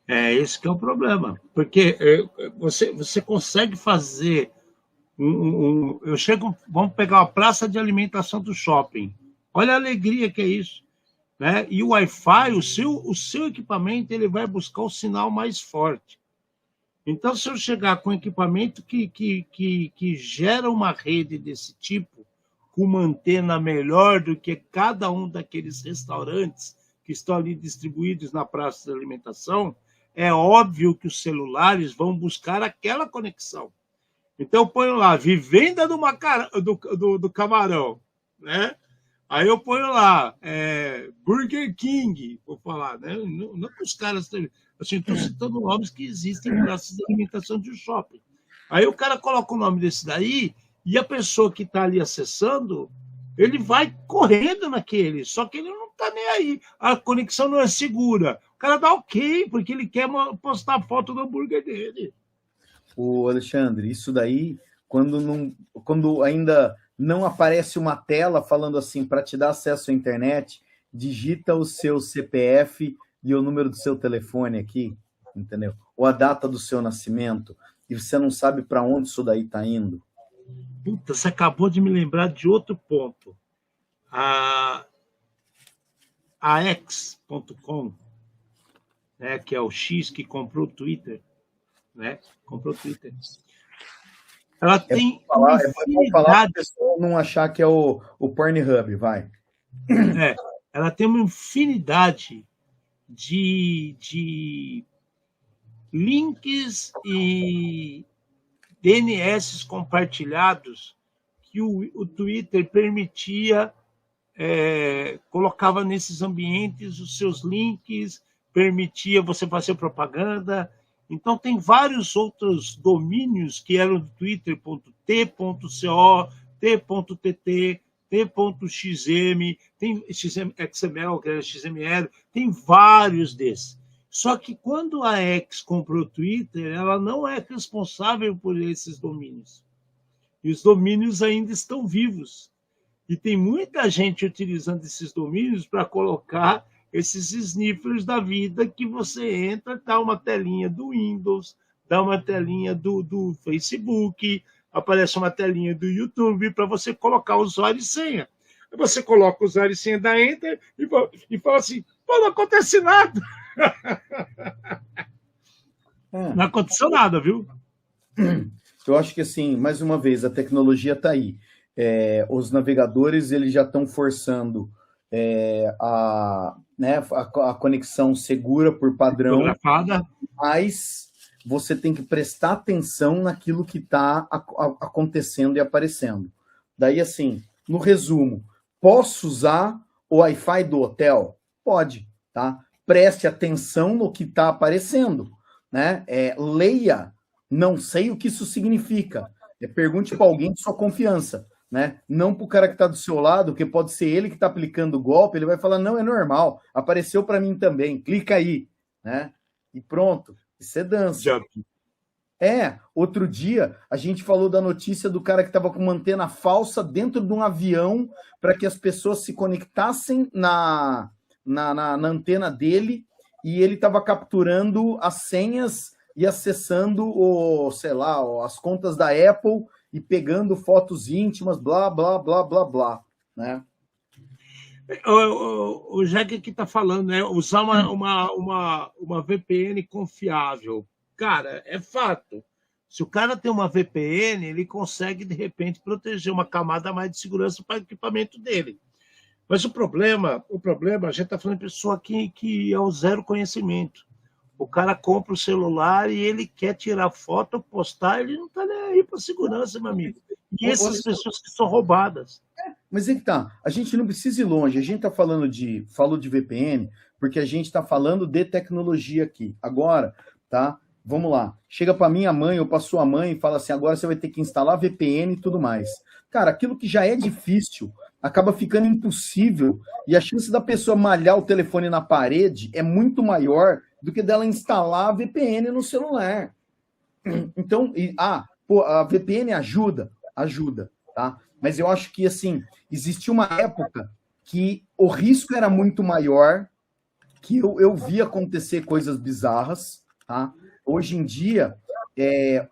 Esse que é o problema. Porque você consegue fazer vamos pegar uma praça de alimentação do shopping. Olha a alegria que é isso. Né? E o Wi-Fi, o seu equipamento, ele vai buscar o sinal mais forte. Então, se eu chegar com equipamento que gera uma rede desse tipo, com uma antena melhor do que cada um daqueles restaurantes que estão ali distribuídos na praça de alimentação, é óbvio que os celulares vão buscar aquela conexão. Então, eu ponho lá, vivenda do camarão, né? Aí eu ponho lá, Burger King, vou falar, né? Não que os caras... Assim, estou citando nomes que existem em praças de alimentação de shopping. Aí o cara coloca o nome desse daí e a pessoa que está ali acessando, ele vai correndo naquele, só que ele não está nem aí. A conexão não é segura. O cara dá ok, porque ele quer postar a foto do hambúrguer dele. Ô, Alexandre, isso daí, quando ainda não aparece uma tela falando assim, para te dar acesso à internet, digita o seu CPF e o número do seu telefone aqui, entendeu? Ou a data do seu nascimento, e você não sabe para onde isso daí está indo. Puta, você acabou de me lembrar de outro ponto. A X.com, né, que é o X que comprou o Twitter, né? Comprou o Twitter. Ela tem falar para a pessoa não achar que é o Pornhub, vai. Ela tem uma infinidade de links e DNS compartilhados que o Twitter permitia, colocava nesses ambientes os seus links, permitia você fazer propaganda, Então, tem vários outros domínios que eram do Twitter.t.co, t.tt, t.xm, tem XML, que era XML, tem vários desses. Só que quando a X comprou o Twitter, ela não é responsável por esses domínios. E os domínios ainda estão vivos. E tem muita gente utilizando esses domínios para colocar esses sniffers da vida que você entra, dá uma telinha do Windows, dá uma telinha do Facebook, aparece uma telinha do YouTube para você colocar usuário e senha. Aí você coloca o usuário e senha da Enter e fala assim, pô, não acontece nada. Não aconteceu nada, viu? Eu acho que, assim, mais uma vez, a tecnologia está aí. Os navegadores eles já estão forçando a conexão segura por padrão, mas você tem que prestar atenção naquilo que está acontecendo e aparecendo. Daí, assim, no resumo, posso usar o Wi-Fi do hotel? Pode, tá? Preste atenção no que está aparecendo, né? Leia, não sei o que isso significa. Pergunte para alguém de sua confiança, né? Não para o cara que está do seu lado, que pode ser ele que está aplicando o golpe, ele vai falar, não, é normal, apareceu para mim também, clica aí, né? E pronto, isso é dança. Outro dia a gente falou da notícia do cara que estava com uma antena falsa dentro de um avião para que as pessoas se conectassem na antena dele e ele estava capturando as senhas e acessando as contas da Apple e pegando fotos íntimas, blá, blá, blá, blá, blá, né? O Jack aqui está falando, né? Usar uma VPN confiável. Cara, é fato. Se o cara tem uma VPN, ele consegue, de repente, proteger uma camada a mais de segurança para o equipamento dele. Mas o problema, a gente está falando de pessoa que é o zero conhecimento. O cara compra o celular e ele quer tirar foto, postar, ele não está nem aí para segurança, meu amigo. E essas pessoas que são roubadas. Mas é que tá, a gente não precisa ir longe, a gente está falou de VPN, porque a gente está falando de tecnologia aqui. Agora, tá? Vamos lá. Chega para minha mãe ou para sua mãe e fala assim, agora você vai ter que instalar VPN e tudo mais. Cara, aquilo que já é difícil acaba ficando impossível e a chance da pessoa malhar o telefone na parede é muito maior do que dela instalar a VPN no celular. Então, a VPN ajuda, tá? Mas eu acho que, assim, existia uma época que o risco era muito maior, que eu vi acontecer coisas bizarras, tá? Hoje em dia,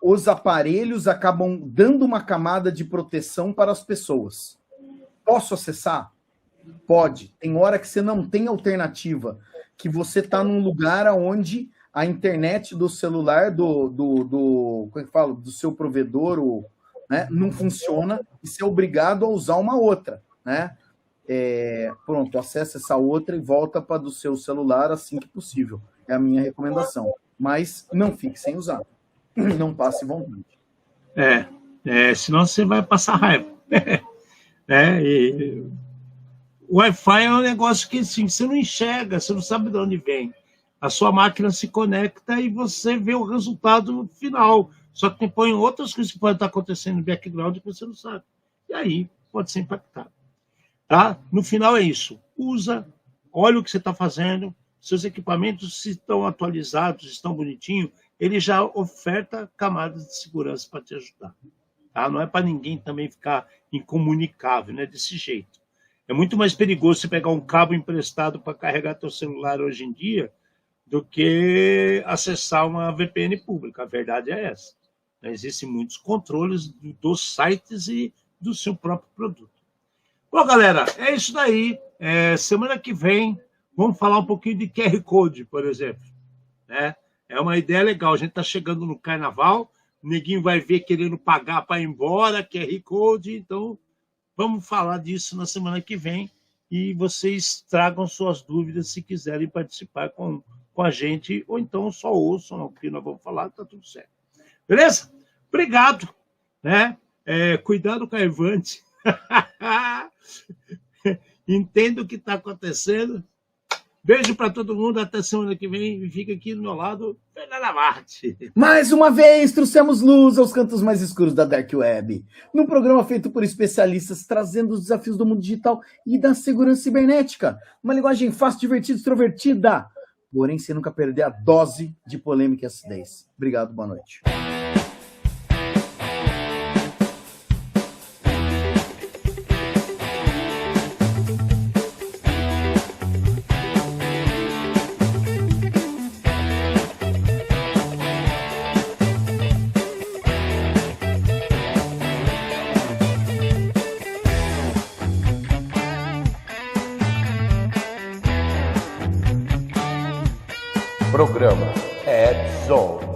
os aparelhos acabam dando uma camada de proteção para as pessoas. Posso acessar? Pode. Tem hora que você não tem alternativa, que você está num lugar onde a internet do celular, como é que fala? Do seu provedor, né, não funciona, e você é obrigado a usar uma outra, né? Pronto, acessa essa outra e volta para do seu celular assim que possível. É a minha recomendação. Mas não fique sem usar. Não passe vontade. Senão você vai passar raiva. O Wi-Fi é um negócio que assim, você não enxerga, você não sabe de onde vem. A sua máquina se conecta e você vê o resultado final. Só que põe outras coisas que podem estar acontecendo no background que você não sabe. E aí pode ser impactado. Tá? No final é isso. Usa, olha o que você está fazendo, seus equipamentos, se estão atualizados, estão bonitinhos, ele já oferta camadas de segurança para te ajudar. Tá? Não é para ninguém também ficar incomunicável, né? Desse jeito. É muito mais perigoso você pegar um cabo emprestado para carregar teu celular hoje em dia do que acessar uma VPN pública. A verdade é essa. Existem muitos controles dos sites e do seu próprio produto. Bom, galera, é isso daí. Semana que vem, vamos falar um pouquinho de QR Code, por exemplo. Né? É uma ideia legal. A gente está chegando no carnaval, o neguinho vai ver querendo pagar para ir embora, QR Code. Então, vamos falar disso na semana que vem. E vocês tragam suas dúvidas se quiserem participar com a gente, ou então só ouçam o que nós vamos falar, está tudo certo. Beleza? Obrigado. Né? Cuidado com a Evante. Entendo o que está acontecendo. Beijo para todo mundo. Até semana que vem. E fica aqui do meu lado. Estrela da Marte. Mais uma vez, trouxemos luz aos cantos mais escuros da Dark Web. Num programa feito por especialistas, trazendo os desafios do mundo digital e da segurança cibernética. Uma linguagem fácil, divertida, extrovertida. Porém, sem nunca perder a dose de polêmica e acidez. Obrigado, boa noite. Programa Ed Zone.